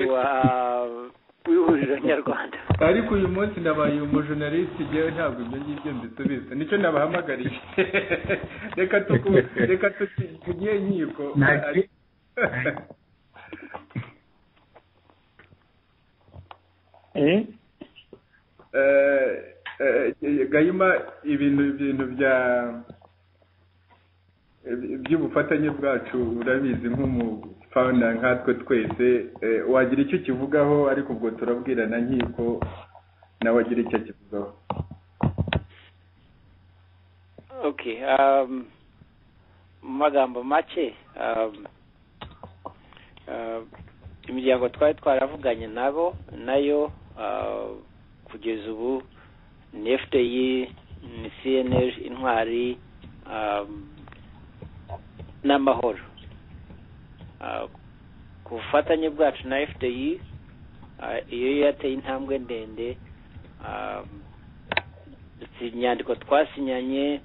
w'ihuriro nyarwanda. Ariko uyu munsi nabaye umujournaliste, jewe ntabwo ibyo ngibyo mbisubiza, nicyo nabahamagariye. reka tugiye nkiko. Gahima, ibintu by'ubufatanye bwacu urabizi nk'umufana nkatwe twese, wagira icyo kivugaho, ariko ubwo turabwirana nkiko nawe agira icyo kivugaho. Okay, mu magambo make, imiryango twari twaravuganye nabo nayo kugeza ubu ni FDI, ni CNL, Intwari n'Amahoro. Ku bufatanye bwacu na FDI, iyo yateye intambwe ndende, inyandiko twasinyanye,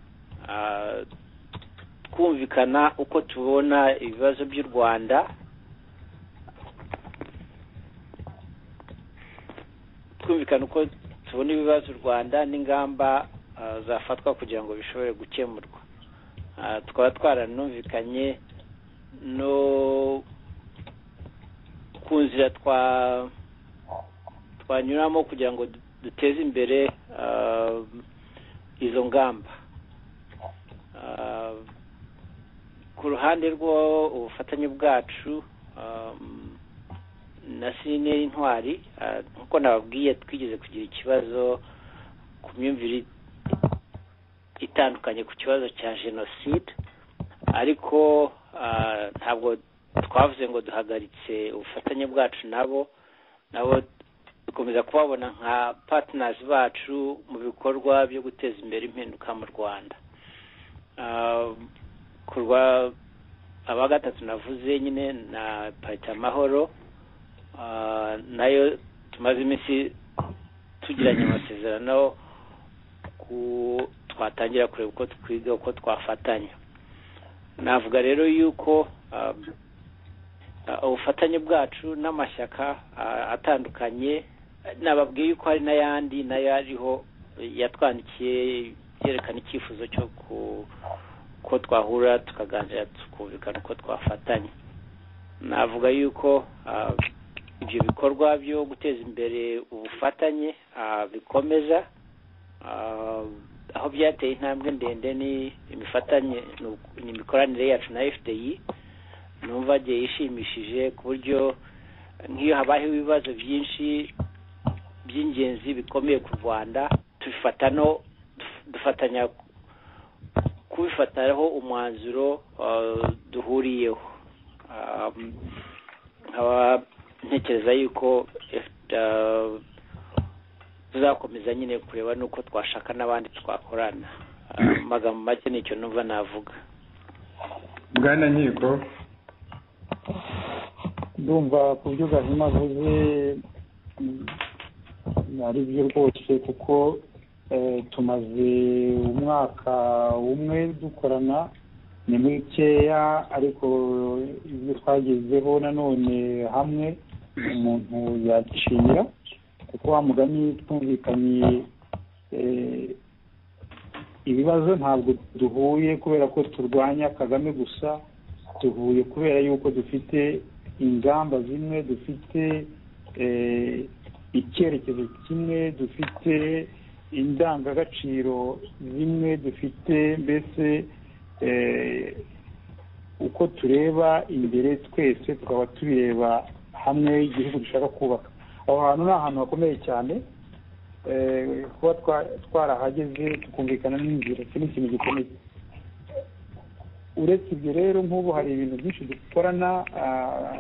twumvikana uko tubona ibibazo by'u Rwanda, n'ingamba zafatwa kugira ngo bishobore gukemurwa. Twaba twaranumvikanye no ku nzira twanyuramo kugira ngo duteze imbere izo ngamba. Ku ruhande rw'ubufatanye bwacu na CNL, Intwari, nkuko nababwiye, twigeze kugira ikibazo ku myumvire itandukanye ku kibazo cya jenoside, ariko ntabwo twavuze ngo duhagaritse ubufatanye bwacu nabo dukomeza kubabona nka partners bacu mu bikorwa byo guteza imbere impinduka mu Rwanda. Kurwa aba gatatu navuze nyine na Parti Amahoro, nayo tumaze iminsi tugiranye amasezerano twatangira kureba uko twiga uko twafatanya. Navuga rero yuko ubufatanye bwacu n'amashyaka atandukanye, nababwiye yuko hari n'ayandi nayo ariho yatwandikiye byerekana icyifuzo cyo ko twahura tukaganira tukumvikana uko twafatanya. Navuga yuko ibyo bikorwa byo guteza imbere ubufatanye bikomeza, aho byateye intambwe ndende ni imikoranire yacu na FDI. Numva agiye yishimishije ku buryo nk'iyo habayeho ibibazo byinshi by'ingenzi bikomeye ku Rwanda, dufatanya kubifataho umwanzuro duhuriyeho. Nkaba ntekereza yuko tuzakomeza nyine kureba nuko twashaka n'abandi twakorana. Magambo make nicyo numva navuga. Bwana Nkiko, ndumva ku byo Gahima avuze ari byo rwose, kuko tumaze umwaka umwe dukorana, ni mukeya, ariko ibyo twagezeho nanone hamwe umuntu yacira, kuko wa mugani twumvikanye ibibazo ntabwo duhuye kubera ko turwanya Kagame gusa, duhuye kubera yuko dufite ingamba zimwe, dufite icyerekezo kimwe, dufite indangagaciro zimwe, dufite mbese uko tureba imbere twese tukaba tureba hamwe igihugu dushaka kubaka. Aho hantu ni ahantu hakomeye cyane, kuba twarahageze tukumvikana n'inzira, iki ni ikintu gikomeye. Uretse ibyo rero, nk'ubu hari ibintu byinshi dukorana,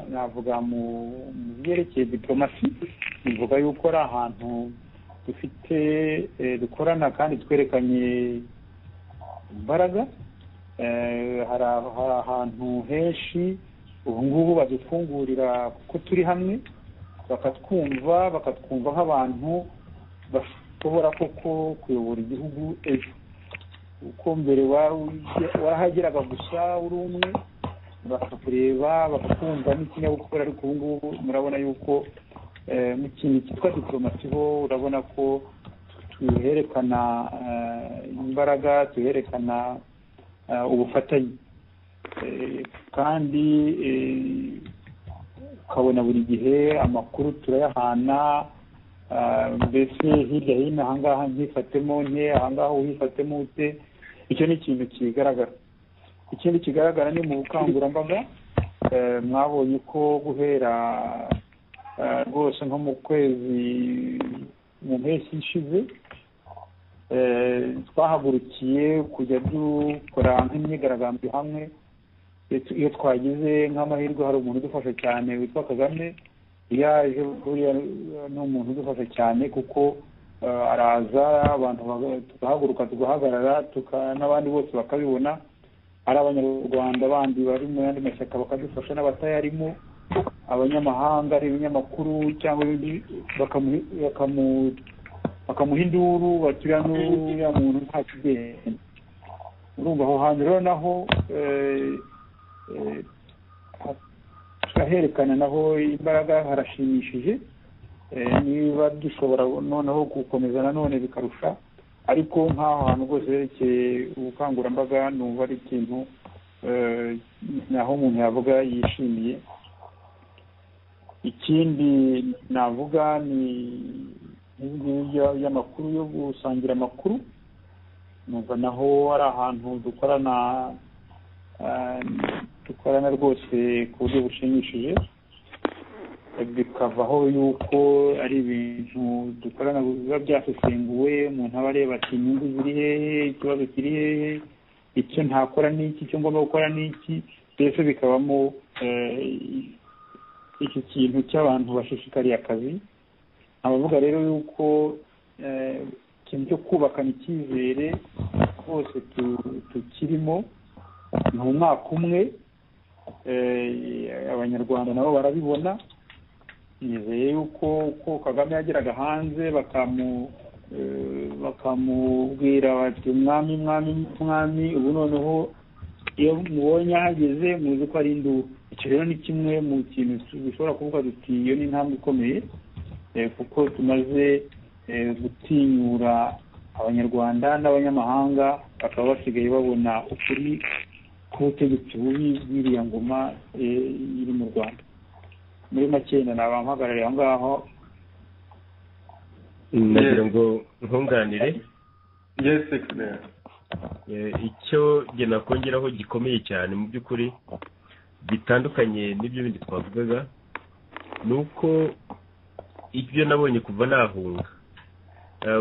navuga mu byerekeye diplomasi, bivuga yuko ari ahantu dufite dukorana kandi twerekanye imbaraga. Hari ahantu henshi ubu ngubu badufungurira kuko turi hamwe, bakatwumva nk'abantu bashobora koko kuyobora igihugu ejo. Uko mbere warahageraga gusa uri umwe, bakakureba bakakumva n'ikinyabupfura, ariko ubu ngubu murabona yuko mu kintu cyitwa diplomasi ho urabona ko tuherekana imbaraga, tuherekana ubufatanye, kandi ukabona buri gihe amakuru turayahana, mbese hirya hino ahangaha nkifatemo nke ahangaha uhifatemo ute. Icyo ni ikintu kigaragara. Ikindi kigaragara ni mu bukangurambaga mwabonye ko guhera rwose nko mu kwezi mu mpeshyi ishize twahagurukiye kujya dukora nk'imyigaragambyo hamwe. Iyo twagize nk'amahirwe hari umuntu udufasha cyane witwa Kagame, yaje buriya ni umuntu udufasha cyane kuko araza abantu tugahaguruka tugahagarara n'abandi bose bakabibona, ari abanyarwanda bandi bari mu yandi mashyaka bakadufasha n'abatayarimo, abanyamahanga ari ibinyamakuru cyangwa ibindi bakamuha induru bakira n'uriya muntu nta kigenda. Urumva aho hantu rero naho haherekana naho imbaraga harashimishije. Niba dushobora noneho gukomeza nanone bikarusha, ariko nk'aho hantu rwose herekeye ubukangurambaga numva ari ikintu naho umuntu yavuga yishimiye. Ikindi navuga ni n'ibyo y'amakuru yo gusangira amakuru, numva naho ari ahantu dukorana rwose ku buryo bushimishije, bikavaho yuko ari ibintu dukorana biba byasesenguwe, umuntu aba areba ati inyungu ziri hehe, ikibazo kiri hehe, icyo ntakora n'iki, icyo ngomba gukora n'iki. Mbese bikabamo iki kintu cy'abantu bashishikariye akazi. Abavuga rero yuko ikintu cyo kubakana icyizere rwose tukirimo. Ni umwaka umwe, abanyarwanda nabo barabibona. Nizeye yuko Kagame yageraga hanze bakamubwira bati mwami mwami mwami, ubu noneho iyo mubonye ahageze muzi ko ari induru. Icyo rero ni kimwe mu kintu bishobora kuvuga duti iyo ni intambwe ikomeye, kuko tumaze gutinyura abanyarwanda n'abanyamahanga bakaba basigaye babona ukuri k'ubutegetsi bubi bw'iriya ngoma iri mu Rwanda. Muri make nabampagarariye aho ngaho. nagira ngo nkunganire. Yes, excellent. Icyo jye nakongeraho gikomeye cyane mu by'ukuri bitandukanye n'ibyo bindi twavugaga, ni uko ibyo nabonye kuva nahunga,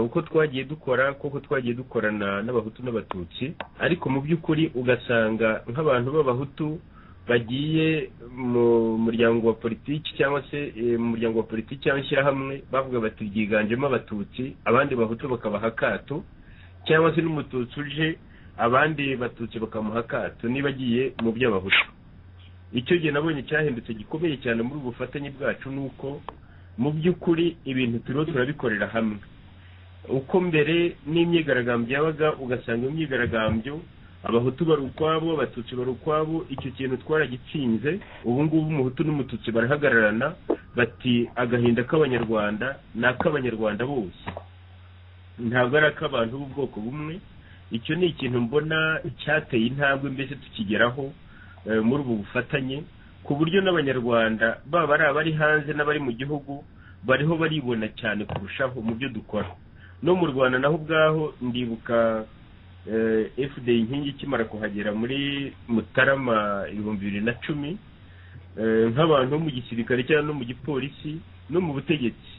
uko twagiye dukora koko twagiye dukorana n'abahutu n'abatutsi, ariko mu by'ukuri ugasanga nk'abantu b'abahutu bagiye mu muryango wa politiki cyangwa se mu muryango wa politiki cyangwa ishyirahamwe bavuga bati ryiganjemo abatutsi, abandi bahutu bakabaha akato, cyangwa se n'umututsi uje abandi batutsi bakamuha akato niba agiye mu by'abahutu. Icyo gihe nabonye cyahindutse gikomeye cyane muri ubu bufatanye bwacu, nuko mu by'ukuri ibintu turiho turabikorera hamwe. Uko mbere n'imyigaragambyo yabaga ugasanga imyigaragambyo abahutu bari ukwabo, abatutsi bari ukwabo, icyo kintu twaragitsinze. Ubu ngubu umuhutu n'umututsi barahagararana bati agahinda k'abanyarwanda ni ak'abanyarwanda bose, ntabwo ari ak'abantu b'ubwoko bumwe. Icyo ni ikintu mbona cyateye intambwe mbese tukigeraho muri ubu bufatanye, ku buryo n'abanyarwanda baba ari abari hanze n'abari mu gihugu bariho baribona cyane kurushaho mu byo dukora. No mu Rwanda naho ubwaho ndibuka FDI inkingi ikimara kuhagera muri Mutarama 2010, nk'abantu bo mu gisirikare cyangwa no mu gipolisi no mu butegetsi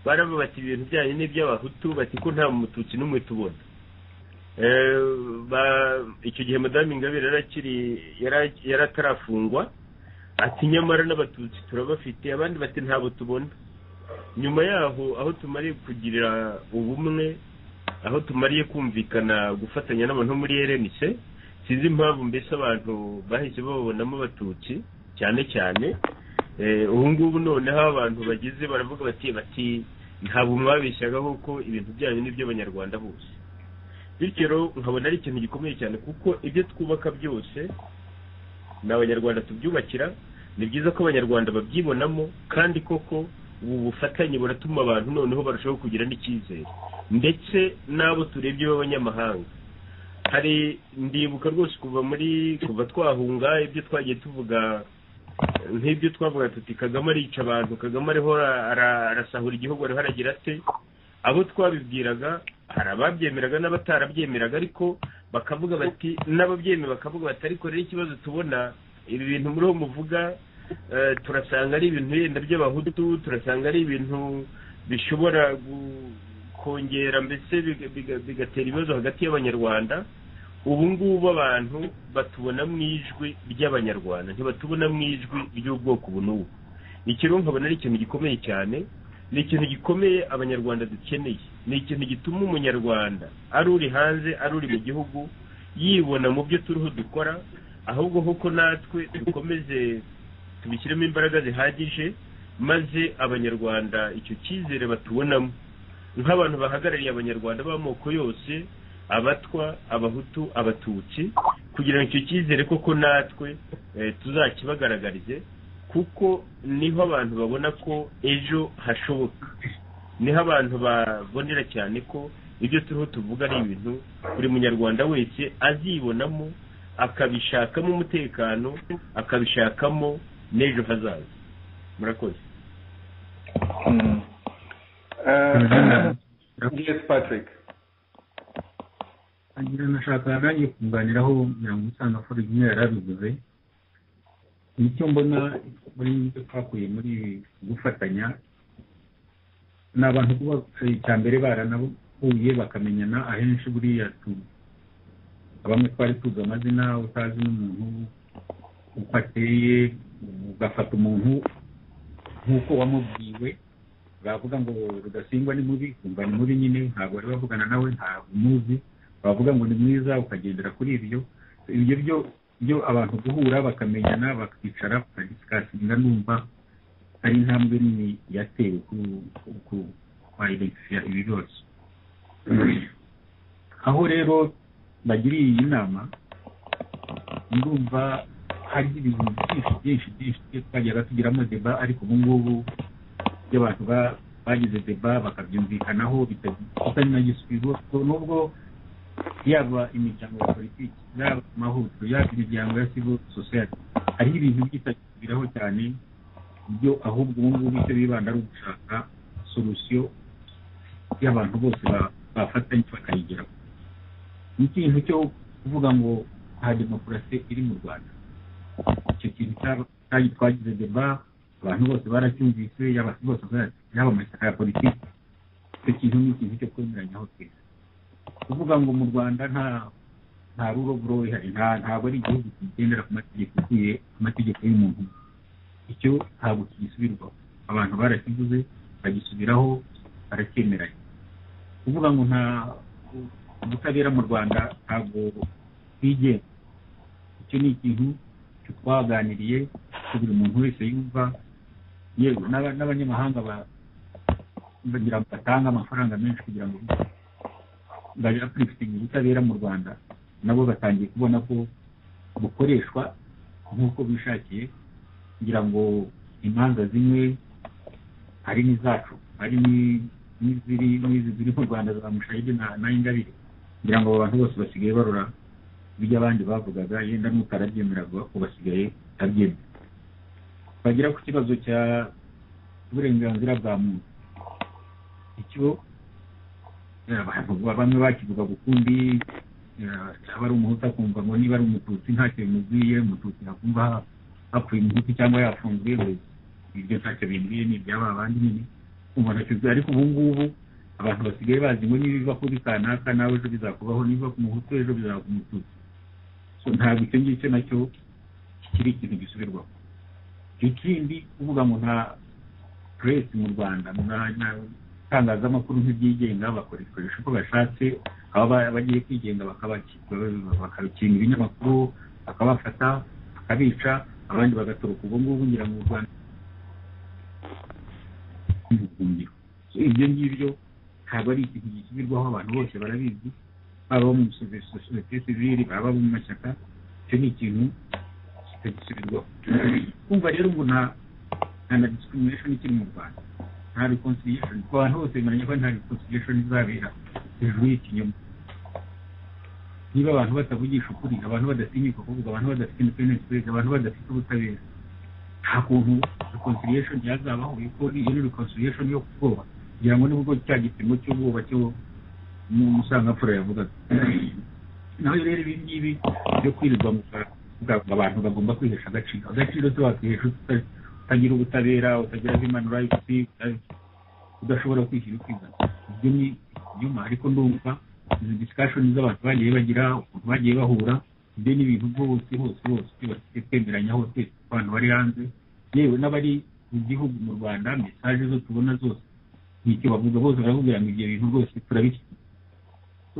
baraba bati ibintu byanyu n'iby'abahutu, bati ko nta mututsi n'umwe tubona. Icyo gihe Madame Ingabire yaratarafungwa, ati nyamara n'abatutsi turabafite, abandi bati ntabo tubona. Nyuma yaho aho tumariye kugirira ubumwe, aho tumariye kumvikana gufatanya n'abantu muri RNC, sinzi impamvu mbese abantu bahise babonamo abatutsi cyane cyane. Ubu ngubu noneho abantu bagize baravuga bati ntabwo mwabeshyaga kuko ibintu byanyu n'iby'abanyarwanda bose. Bityo rero nkabona ari ikintu gikomeye cyane, kuko ibyo twubaka byose n'abanyarwanda tubyubakira. Ni byiza ko abanyarwanda babyibonamo, kandi koko ubu bufatanye buratuma abantu noneho barushaho kugira n'icyizere, ndetse n'abo turebye b'abanyamahanga. Hari ndibuka rwose kuva twahunga ibyo twagiye tuvuga nk'ibyo twavuga tuti Kagame arica abantu, Kagame ariho arasahura igihugu, ariho aragira ate, abo twabibwiraga hari ababyemeraga n'abatarabyemeraga, ariko bakavuga bati, n'ababyemera bakavuga bati ariko rero ikibazo tubona ibi bintu muriho muvuga turasanga ari ibintu yenda by'abahutu, turasanga ari ibintu bishobora kongera mbese bigatera ibibazo hagati y'abanyarwanda. Ubu ngubu abantu batubona mu ijwi ry'abanyarwanda, ntibatubona mu ijwi ry'ubwoko bunubu. Ikiro nkabona ari ikintu gikomeye cyane, ni ikintu gikomeye abanyarwanda dukeneye, ni ikintu gituma umunyarwanda ari uri hanze ari uri mu gihugu yibona mu byo turiho dukora, ahubwo koko natwe dukomeze tubishyiremo imbaraga zihagije, maze abanyarwanda icyo cyizere batubonamo nk'abantu bahagarariye abanyarwanda b'amoko yose, abatwa, abahutu, abatutsi, kugira ngo icyo cyizere koko natwe tuzakibagaragarize, kuko niho abantu babona ko ejo hashoboka, niho abantu babonera cyane ko ibyo turiho tuvuga ari ibintu buri munyarwanda wese azibonamo, akabishakamo umutekano, akabishakamo n'ejo hazaza. Murakoze. Yes, Patrick. Agira nashaka nanjye kunganiraho mirongo usanga Forigine yarabivuze. Nicyo mbona muri ibyo twakuye muri gufatanya n'abantu kuba cyambere baranabuye bakamenyana, ahenshi buriya bamwe twari tuzi amazina, utazi n'umuntu uko ateye, ugafata umuntu nk'uko wamubwiwe, bavuga ngo Rudasingwa ni mubi, kumva ni mubi nyine, ntabwo bari bavugana nawe, ntabwo umuzi, bavuga ngo ni mwiza ukagendera kuri ibyo byo abantu guhura bakamenyana bakicara bakadisikasinga, numva ari intambwe nini yatewe ku identifier ibi byose. Aho rero bagiriye iyi nama, ndumva hari ibintu byinshi twajyaga tugiramo deba, ariko ubu ngubu by'abantu bagize deba bakabyumvikanaho bitanagisubizwa, nubwo yaba imiryango ya politiki, yaba amahuriro, yaba imiryango ya civil society, hariho ibintu byitagiraho cyane byo ahubwo ubu ngubu icyo bibanda ari ugushaka solution y'abantu bose bafatanye bakayigeraho. Ni ikintu cyo kuvuga ngo nta demokarasi iri mu Rwanda, icyo kintu twagize deba, abantu bose baracyumvise, yaba bose yaba amashyaka ya politiki, icyo kintu ni ikintu cyo kwemeranyaho twese. Kuvuga ngo mu Rwanda nta ruroburo ihari, ntabwo ari igihugu kigendera ku mategeko ikwiye, amategeko y'umuntu, icyo ntabwo kigisubirwaho. Abantu barakivuze bagisubiraho, baracyemeranya. Kuvuga ngo nta ubutabera mu Rwanda ntabwo bwigenga, icyo ni ikintu twaganiriye buri muntu wese yumva, yewe n'abanyamahanga bagira ngo batange amafaranga menshi kugira ngo baje apurifitinga ubutabera mu Rwanda, nabo batangiye kubona ko bukoreshwa nk'uko bishakiye, kugira ngo imanza zimwe hari n'izacu, hari n'iziri mu Rwanda za Mushayidi na Ingabire, kugira ngo abantu bose basigaye barora ibyo abandi bavugaga, yenda n'utarabyemeraga ubasigaye abyemera. Bagira ku kibazo cya uburenganzira bwa muntu, icyo abantu bamwe bakivuga gukundi, cyaba ari umuhutu akumva ngo niba ari umututsi ntacyo bimubwiye, umututsi akumva hapfuye umuhutu cyangwa yafunzwe, ibyo ntacyo bimbwiye, ni ibyaba abandi nyine kumva ntacyo. Ariko ubu ngubu abantu basigaye bazi ngo nibiva kuri kanaka nawe ejo bizakubaho, niba ku muhutu ejo bizaba ku mututsi. Ntabwo icyo ngicyo nacyo kiri ikintu gisubirwaho. Ikindi kuvuga ngo nta press mu Rwanda, itangazamakuru ntibyigenga, bakoresha uko bashatse, aba bagiye kwigenga bakabikinga ibinyamakuru, bakabafata bakabica, abandi bagatoroka. Ubwo ngubu ngira mu Rwanda ibyo ngibyo ntabwo ari ikintu gisubirwaho, abantu bose barabizi, baba mu sosiyete sivili, baba mu mashyaka, icyo ni ikintu kitagisubirwaho. Kumva rero ngo nta discrimination ikiri mu Rwanda, nta reconciliation, ku bantu bose bamenya ko nta reconciliation izabera hejuru y'ikinyoma. Niba abantu batavugisha ukuri, abantu badatinyuka kuvuga, abantu badafite independence, abantu badafite ubutabera, nta kuntu reconciliation yazabaho yuko iyo reconciliation yo kubwoba kugira ngo nibwo cya gipimo cy'ubwoba cyo Musangamfura yavuga naho rero ibi ngibi byo kwirirwa mu abantu bagomba kwihesha agaciro tuwakihesha utagira ubutabera utagira human rights udashobora kwishyira ukizana ibyo ni nyuma ariko ndumva izi discussion z'abantu bagiye bagira bagiye bahura ibyo ni ibintu hose twemeranya hose abantu bari hanze yewe n'abari mu gihugu mu Rwanda message zo tubona zose nicyo bavuga bose baravuga ngo ibyo bintu rwose turabishyize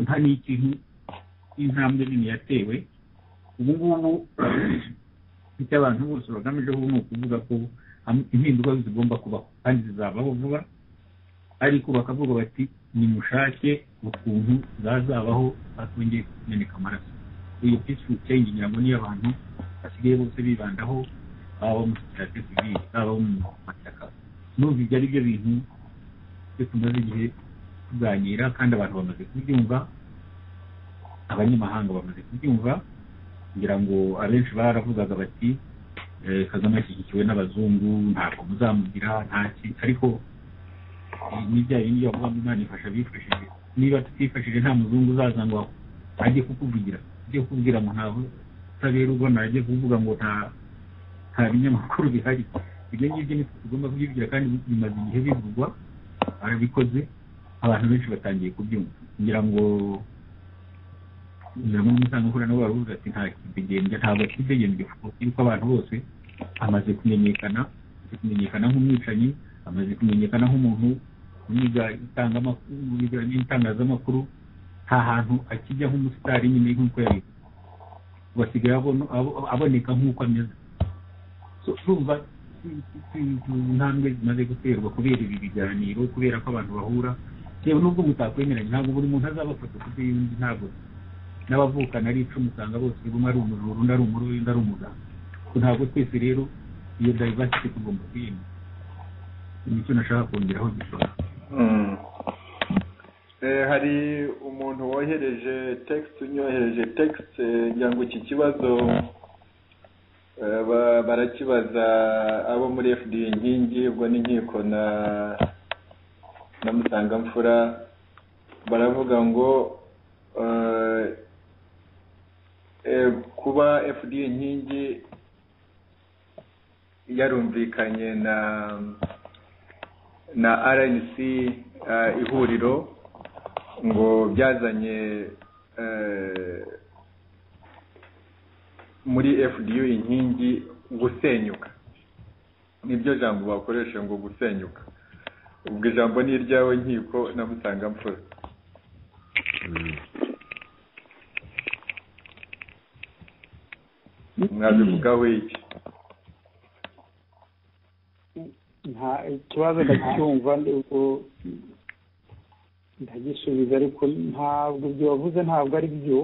nta n'ikintu intambwe nini yatewe ubu ngubu icyo abantu bose bagamije ni ukuvuga ko impinduka zigomba kubaho kandi zizabaho vuba ariko bakavuga bati nimushake ukuntu zazabaho hatongeye kumeneka amaraso iyo peaceful change ngira ngo niyo abantu basigaye bose bibandaho abo mu societe civile abo mu mashyaka n'ubu ibyo ari byo bintu byo tumaze igihe tuganira kandi abantu bamaze kubyumva abanyamahanga bamaze kubyumva ngira ngo abenshi baravugaga bati Kagame ashyigikiwe n'abazungu ntabwo muzamugira ntaki ariko n'ibyaye niyo bavuga ngo Imana ifasha bifashije niba tutifashije nta muzungu uzaza ngo ajye kukuvugira ajye kukubwira ngo ntabwo utabera ubona ajye kuvuga ngo nta binyamakuru bihari ibyo ngibyo ni tugomba kubyivugira kandi bimaze igihe bivugwa barabikoze abantu benshi batangiye kubyumva ngira ngo Musangamfura nabo baravuga ati nta kidegembya ntabwo kidegembya yuko abantu bose amaze kumenyekana nk'umwicanyi amaze kumenyekana nk'umuntu wiga itangazamakuru nta hantu akijya nk'umusitari nyine nk'uko yari basigaye aboneka nk'uko ameze urumva intambwe zimaze guterwa kubera ibi biganiro kubera ko abantu bahura yewe nubwo mutakwemeranya ntabwo buri muntu azabafata kuko y'undi ntabwo n'abavukana ari icumi usanga bose umwe ari umujura undi ari umurozi undi ari umuganga ntabwo twese rero iyo diversity tugomba kuyemera nicyo nashaka kongeraho gishobora hari umuntu wohereje text ngira ngo iki kibazo barakibaza abo muri FD inkingi ubwo n'inkiko na Musangamfura baravuga ngo kuba FD inkingi yarumvikanye na RNC ihuriro ngo byazanye muri FDU inkingi gusenyuka nibyo jambo bakoresha ngo gusenyuka ubwo ijambo ni iryawe nkiko na Musangamfura mwabivugaho iki nta ikibazo ndacyumva ndagisubiza ariko ntabwo ibyo wavuze ntabwo ari byo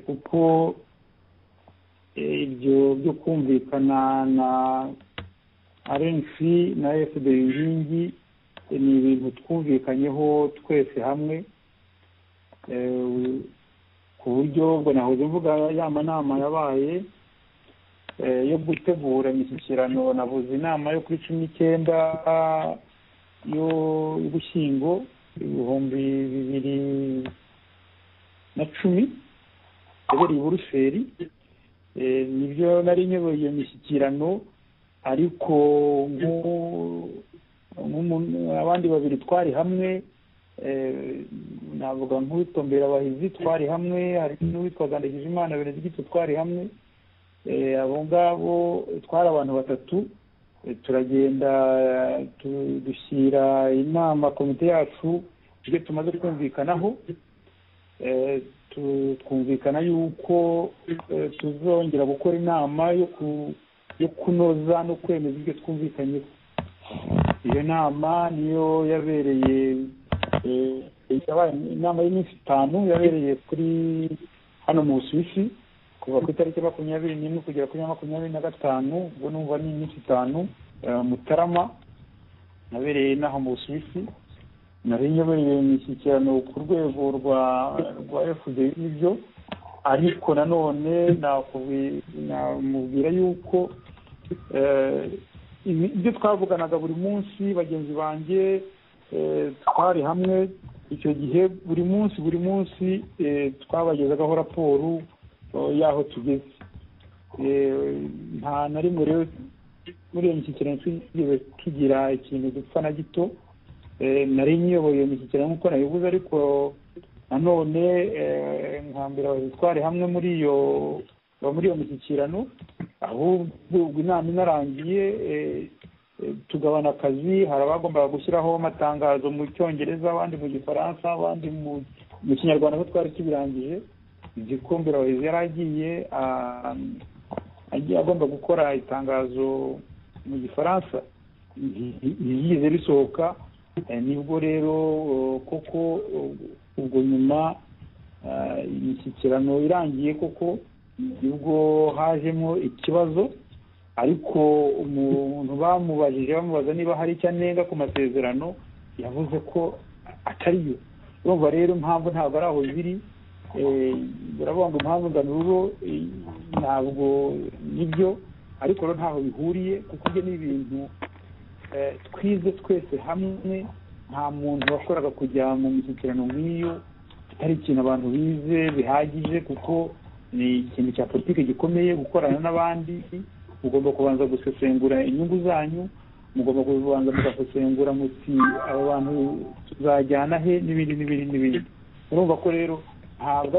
kuko ibyo byo kumvikana na RNC na FD inkingi ni ibintu twumvikanyeho twese hamwe ku buryo ubwo nahoze mvuga ya manama yabaye yo gutegura imishyikirano navuze inama yo kuri 19 yo Ugushyingo 2010 yabereye i Buruseli nibyo nari nyoboye iyo mishyikirano ariko abandi babiri twari hamwe navuga nk'uwitombera abahizi twari hamwe hari n'uwitwaga Ndagijimana Benedicte twari hamwe abo ngabo twari abantu batatu turagenda dushyira inama komite yacu ibyo tumaze kumvikanaho twumvikana yuko tuzongera gukora inama yo kunoza no kwemeza ibyo twumvikanyeho iyo nama niyo yabereye inama y'iminsi 5 yabereye kuri hano mu Busuwisi kuva ku itariki 21 kugera kuri 25 ubwo numva ni iminsi 5 Mutarama nabereye naho mu Busuwisi nari nyobereye imishyikirano ku rwego rwa FD ibyo ariko nanone namubwira yuko ibyo twavuganaga buri munsi bagenzi banjye twari hamwe icyo gihe buri munsi twabagezagaho raporo y'aho tugeze nta na rimwe rero muri iyo mishyikirano twigeze tugira ikintu dupfa na gito nari nyoboye iyo mishyikirano nk'uko nabivuze ariko nanone nkambira twari hamwe muri iyo mishyikirano ahubwo inama inarangiye tugabana akazi hari abagombaga gushyiraho amatangazo mu cyongereza abandi mu gifaransa abandi mu kinyarwanda aho twari tubirangije igikombera abayobozi yari agiye agomba gukora itangazo mu gifaransa ntiyigeze risohoka nibwo rero koko ubwo nyuma imishyikirano irangiye koko nibwo hajemo ikibazo ariko umuntu bamubaza niba hari icyo anenga ku masezerano yavuze ko atariyo urumva rero impamvu ntabwo ari aho biri baravuga ngo impamvu nganururo ntabwo nibyo ariko rero ntaho bihuriye kuko ibyo ni ibintu twize twese hamwe nta muntu wakoraga kujya mu mishyikirano nk'iyo atari ikintu abantu bize bihagije kuko ni ikintu cya politiki gikomeye gukorana n'abandi mugomba kubanza gusesengura inyungu zanyu mugomba kubanza mugasesengura muti aba bantu tuzajyana he n'ibindi urumva ko rero ntabwo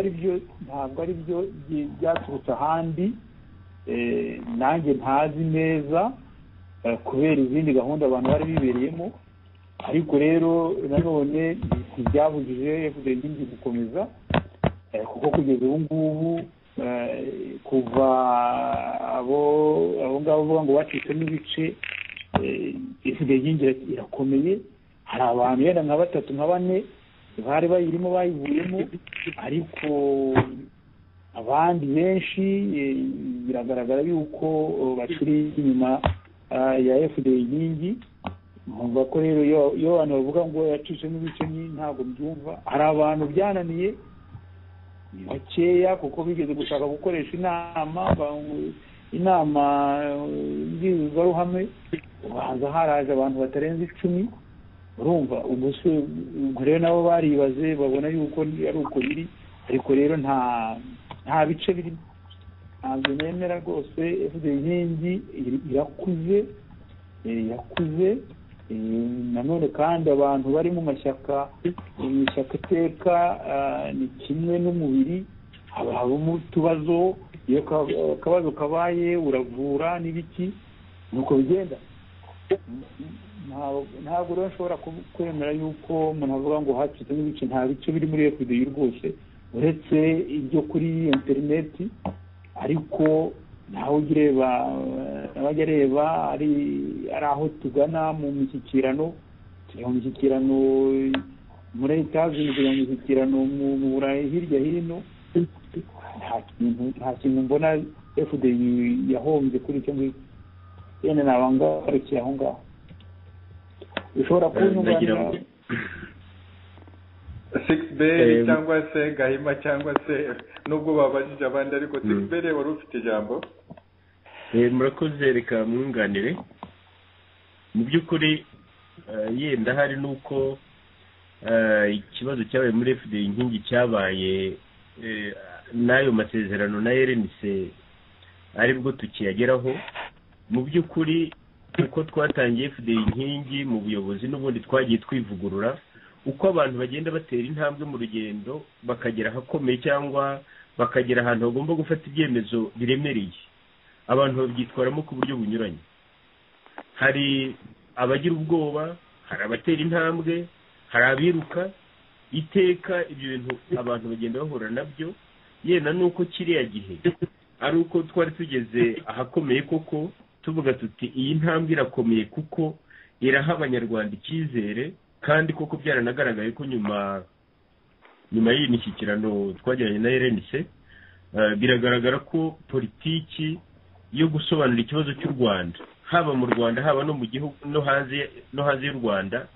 ari byo byaturutse ahandi nanjye ntazi neza kubera izindi gahunda abantu bari bibereyemo ariko rero nanone ntibyabujije FDLR gukomeza kuko kugeza ubu ngubu kuva abo ngabo bavuga ngo bacitsemo ibice FDLR irakomeye hari abantu yenda nka 3 nka 4 bari bayirimo bayivuyemo ariko abandi benshi biragaragara yuko bacuri inyuma ya FDLR nkumva ko rero iyo abantu bavuga ngo yacishemo ibice ntabwo mbyumva hari abantu byananiye ni bakeya kuko bigeze gushaka gukoresha inama mbwirwaruhame ubanza haraje abantu batarenze 10 urumva ubwo rero nabo baribaze babona yuko ari uko biri ariko rero nta bice birimo ntabwo nemera rwose FDLR irakuze nanone kandi abantu bari mu mashyaka iteka ni kimwe n'umubiri habamo utubazo iyo akabazo kabaye uravura n'ibiki nuko bigenda ntabwo rero nshobora kwemera yuko umuntu avuga ngo hacitse n'ibice nta bice biri muri FDLR rwose uretse ibyo kuri interineti ariko ntawe ugireba abajya areba ari aho tugana mu mishyikirano turi mu mishyikirano muri Etazi turi mu mishyikirano mu Burayi hirya hino nta kintu mbona FDLR yahombye kuri icyo ngicyo yene nabangarukiye aho ngaho ushobora kunyunganira 6B cyangwa se Gahima cyangwa se nubwo babajije abandi ariko 6B wari ufite ijambo murakoze reka mwunganire mu by'ukuri yenda hari nuko ikibazo cyabaye muri FDLR inkingi cyabaye n'ayo masezerano na RNC aribwo tukiyageraho mu by'ukuri uko twatangiye FDLR inkingi mu buyobozi n'ubundi twagiye twivugurura uko abantu bagenda batera intambwe mu rugendo bakagera ahakomeye cyangwa bakagera ahantu bagomba gufata ibyemezo biremereye abantu babyitwaramo ku buryo bunyuranye hari abagira ubwoba hari abatera intambwe hari abiruka iteka ibyo bintu abantu bagenda bahura nabyo yenda nuko kiriya gihe ari uko twari tugeze ahakomeye koko tuvuga tuti iyi ntambwe irakomeye kuko iraha abanyarwanda icyizere kandi koko byaranagaragaye ko nyuma y'iyi mishyikirano twagiranye na RNC biragaragara ko politiki yo gusobanura ikibazo cy'u Rwanda haba mu Rwanda haba no mu gihugu no hanze y'u Rwanda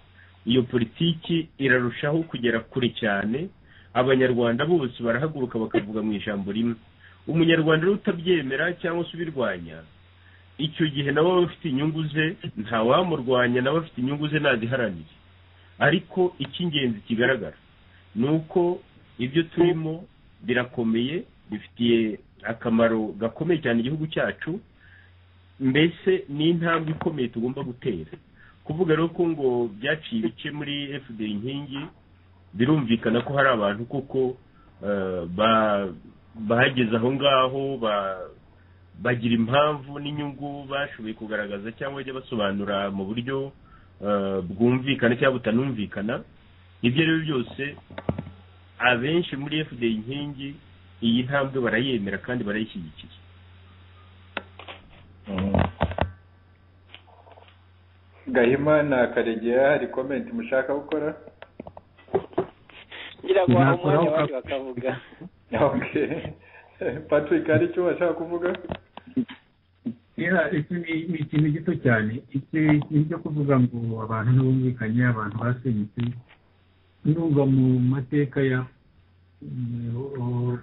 iyo politiki irarushaho kugera kure cyane abanyarwanda bose barahaguruka bakavuga mu ijambo rimwe umunyarwanda utabyemera cyangwa se ubirwanya icyo gihe nawe bafite inyungu ze ntawamurwanya, nawe afite inyungu ze naziharanire. Ariko icy'ingenzi kigaragara ni uko ibyo turimo birakomeye, bifitiye akamaro gakomeye cyane igihugu cyacu, mbese ni intambwe ikomeye tugomba gutera. Kuvuga rero ko ngo byaciye ibice muri FDL inkingi, birumvikana ko hari abantu kuko bahageze aho ngaho bagira impamvu n'inyungu bashoboye kugaragaza cyangwa bajya basobanura mu buryo bwumvikana cyangwa butanumvikana. Ibyo rero byose abenshi muri FDL inkingi iyi ntambwe barayemera kandi barayishyigikiye. Gahima na Karegeya, hari comment mushaka gukora? ngira ngo umwanya wacu bakavuga. Okay. Patrick, hari icyo washaka kuvuga? Iki ni ikintu gito cyane. Iki cyo kuvuga ngo abantu ntibumvikanye, abantu basenyutse, n'uva mu mateka ya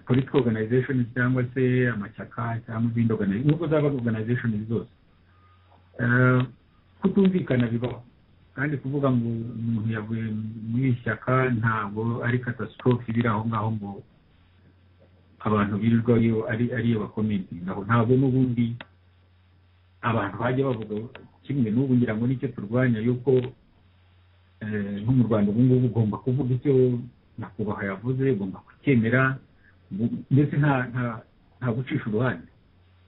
political organization cyangwa se amashyaka cyangwa ibindi organization, nubwo zaba organization zose, kutumvikana bibaho. Kandi kuvuga ngo umuntu yavuye mu ishyaka ntabwo ari catastrophe biri aho ngaho ngo abantu birirwayo ariyo bakomenti. Ntabwo n'ubundi abantu bajya bavuga kimwe n'ubu, ngira ngo nicyo turwanya, yuko nko mu Rwanda ubu ngubu ugomba kuvuga icyo nyakubahwa yavuze, ugomba kucyemera, ndetse nta gucisha uruhande.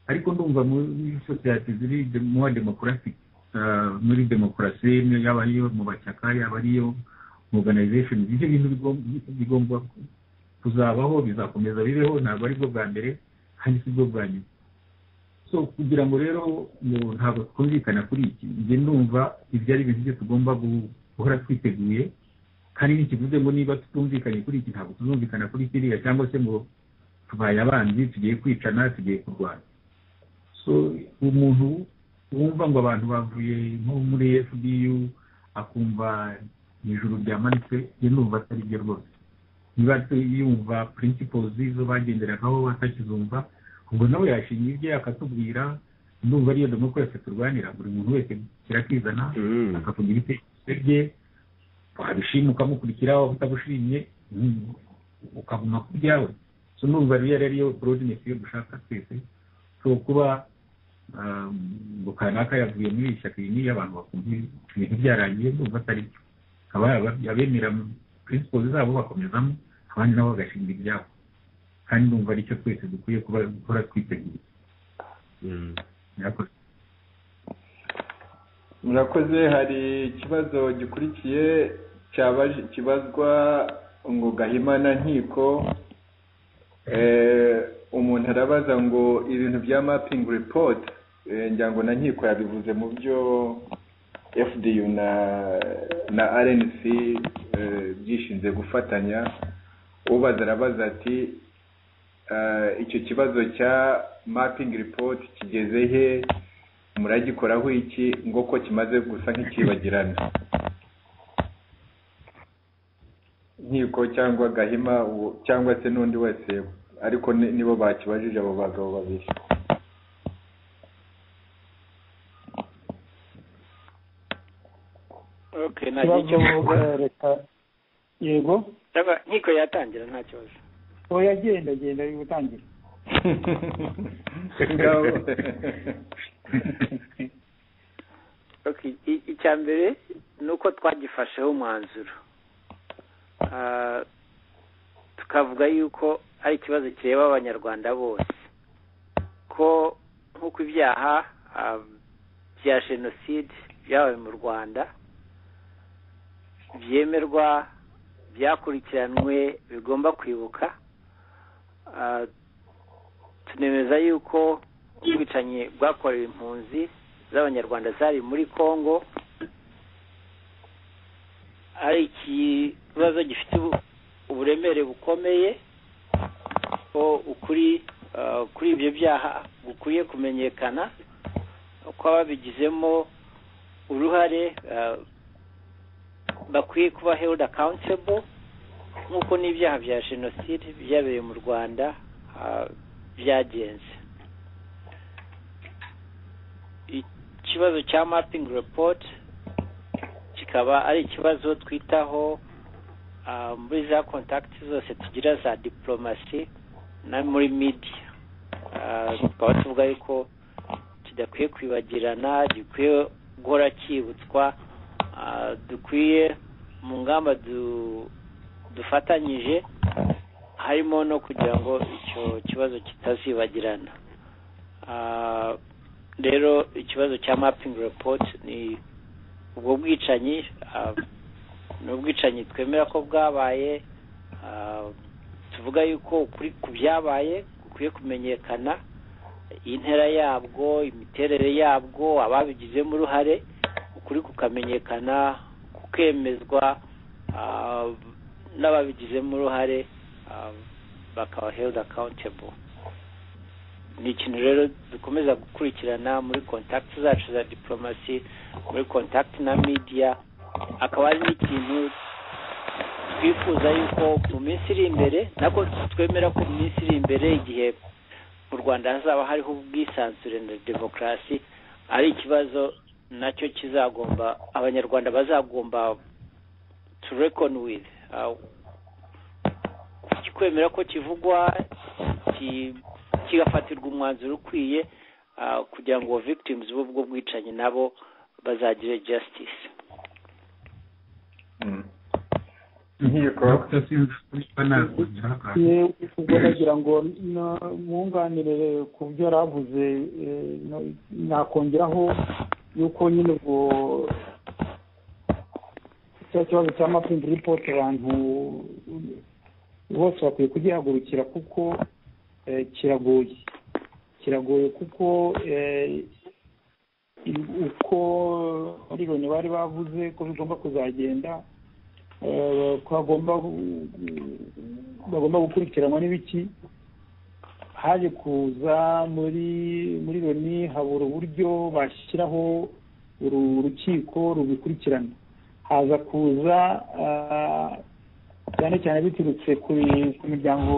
Ariko ndumva muri sosiyete ziri mu demokarasi, muri demokarasi yaba ariyo mu bashyaka yaba ariyo mu organization, ibyo bintu bigomba kuzabaho, bizakomeza bibeho, ntabwo ari bwo bwa mbere kandi si bwo bwa nyuma. So kugira ngo rero ntabwo twumvikana kuri iki, njye ndumva ibyo ari ibintu byo tugomba guhora twiteguye, kandi ntikivuze ngo niba tutumvikanye kuri iki ntabwo tuzumvikana kuri kiriya, cyangwa se ngo tubaye abanzi tugiye kwicana, tugiye kurwana. So umuntu wumva ngo abantu bavuye nko muri FDU akumva ijuru ryamanitse, njye ndumva atari byo rwose. Niba yumva principles zo bagenderagaho atakizumva, ubwo nawe yashinga ibye akatubwira. Ndumva ariyo demokarasi turwanira, buri muntu wese kirakizana akavuga ibitekerezo bye, wabishima ukamukurikira, utabushimye ukaguma ku byawe. So ndumva ariyo broadness yo dushaka twese. So kuba ngo kanaka yavuye muri ishyaka iyi abantu bakumva ibintu byarangiye, ndumva atari byo. Abemera principles zabo bakomezamo, abandi nabo bagashinga ibyabo, kandi ndumva aricyo twese dukwiye gukora twiteguye. Murakoze. Hari ikibazo gikurikiye kibazwa ngo Gahima na Nkiko. Umuntu arabaza ngo ibintu bya mapping report, ngira ngo na Nkiko yabivuze mu byo FDU na RNC byishinze gufatanya. Ubaza arabaza ati icyo kibazo cya mapping report kigeze he, muragikoraho iki, ngo ko kimaze gusa nk'ikibagirana? Nkiko cyangwa Gahima cyangwa se n'undi wese, ariko nibo bakibajije abo bagabo babiri. Okay, nta cyo vuga leta. Yego, Nkiko yatangira nta kibazo. oya genda yutangira. Okay, icya mbere nuko twagifasheho umwanzuro, tukavuga yuko ari ikibazo kireba abanyarwanda bose, ko nk'uko ibyaha bya jenoside byabaye mu Rwanda byemerwa, byakurikiranwe, bigomba kwibuka. Tunemeza yuko ubwicanyi bwakorewe impunzi z'abanyarwanda zari muri Kongo ari ikibazo gifite uburemere bukomeye, ko kuri ibyo byaha gukwiye kumenyekana, ko ababigizemo uruhare bakwiye kuba held accountable, nk'uko n'ibyaha bya jenoside byabereye mu Rwanda byagenze. ikibazo cya mapping report kikaba ari ikibazo twitaho muri za contact zose tugira za diplomasi na muri media. Tukaba tuvuga yuko kidakwiye kwibagirana, gikwiye guhora kibutswa, dukwiye mu ngamba dufatanyije harimo no kugira ngo icyo kibazo kitazibagirana. Rero ikibazo cya mapping report ni ubwo bwicanyi, n'ubwicanyi twemera ko bwabaye, tuvuga yuko ku byabaye ukwiye kumenyekana, intera yabwo, imiterere yabwo, ababigizemo uruhare, ukuri kukamenyekana, kukemezwa, n'ababigizemo uruhare bakaba held accountable. Ni ikintu rero dukomeza gukurikirana muri contact zacu za diplomasi, muri contact na media. Akaba ari n'ikintu twifuza yuko mu minsi iri imbere, nako twemera ko mu minsi iri imbere igihe mu Rwanda hazaba hariho ubwisanzure na demokarasi, ari ikibazo nacyo kizagomba, abanyarwanda bazagomba to reckon with, kwemera ko kivugwa, kigafatirwa umwanzuro ukwiye, kugira ngo victims b'ubwo bwicanyi nabo bazagire justice. nagira ngo mwunganire ku byo yaravuze, nakongeraho yuko nyine ubwo cya kibazo cya mapping report abantu bose bakwiye kugihagurukira kuko kiragoye kuko uko muri Loni bari bavuze ko bigomba kuzagenda, bagomba gukurikiranwa n'ibiki, haje kuza muri Loni habura uburyo bashyiraho urukiko rubikurikirana, haza kuza cyane cyane biturutse ku miryango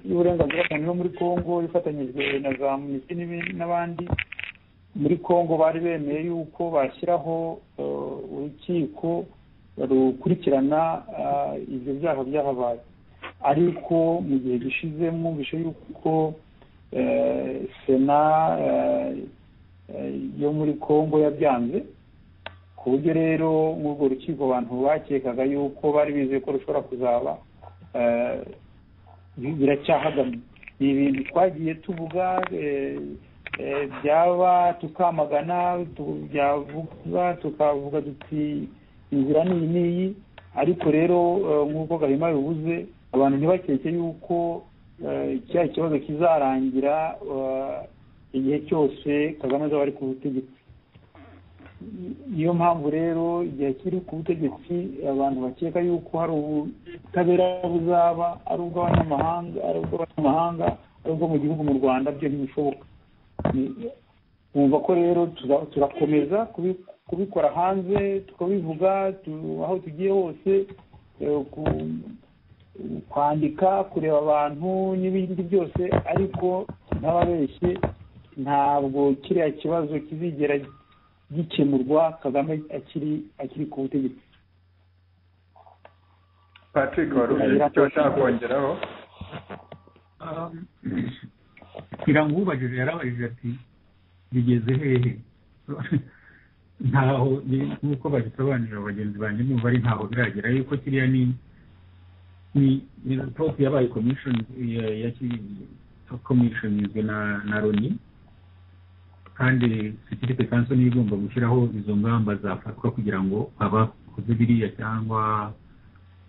y'uburenganzira bwa muntu no muri Congo ifatanyijwe na za Amnesty n'abandi. Muri Congo bari bemeye yuko bashyiraho urukiko rukurikirana ibyo byaha byahabaye, ariko mu gihe gishize mwumvishe yuko Sena yo muri Congo yabyanze, ku buryo rero nk'urwo rukiko abantu bakekaga yuko bari bizeye ko rushobora kuzaba biracyahagamye. Ni ibintu twagiye tuvuga, byaba tukamagana, byavuga tukavuga duti inzira n'iyi, ariko rero nk'uko Gahima bivuze, abantu ntibakeke yuko cya kibazo kizarangira igihe cyose Kagame azaba ari ku butegetsi. Niyo mpamvu rero igihe kiri ku butegetsi abantu bakeka yuko hari ubutabera buzaba ari ubw'abanyamahanga, ari ubwo mu gihugu mu Rwanda, byo ntibishoboka. Mwumva ko rero turakomeza kubikora hanze, tukabivuga aho tugiye hose, kwandika, kureba abantu n'ibindi byose, ariko ntababeshye, ntabwo kiriya kibazo kizigera gikemurwa Kagame akiri ku butegetsi. Patrick, wari icyo ushaka kongeraho? Kirango ubajije yarabajije ati bigeze hehe? Ntaho, nk'uko bagisobanurira bagenzi banjye numva ari ntaho biragera, yuko kiriya ni report yabaye commissionizwe na Loni, kandi Security Council niyo igomba gushyiraho izo ngamba zafatwa kugira ngo abakoze biriya cyangwa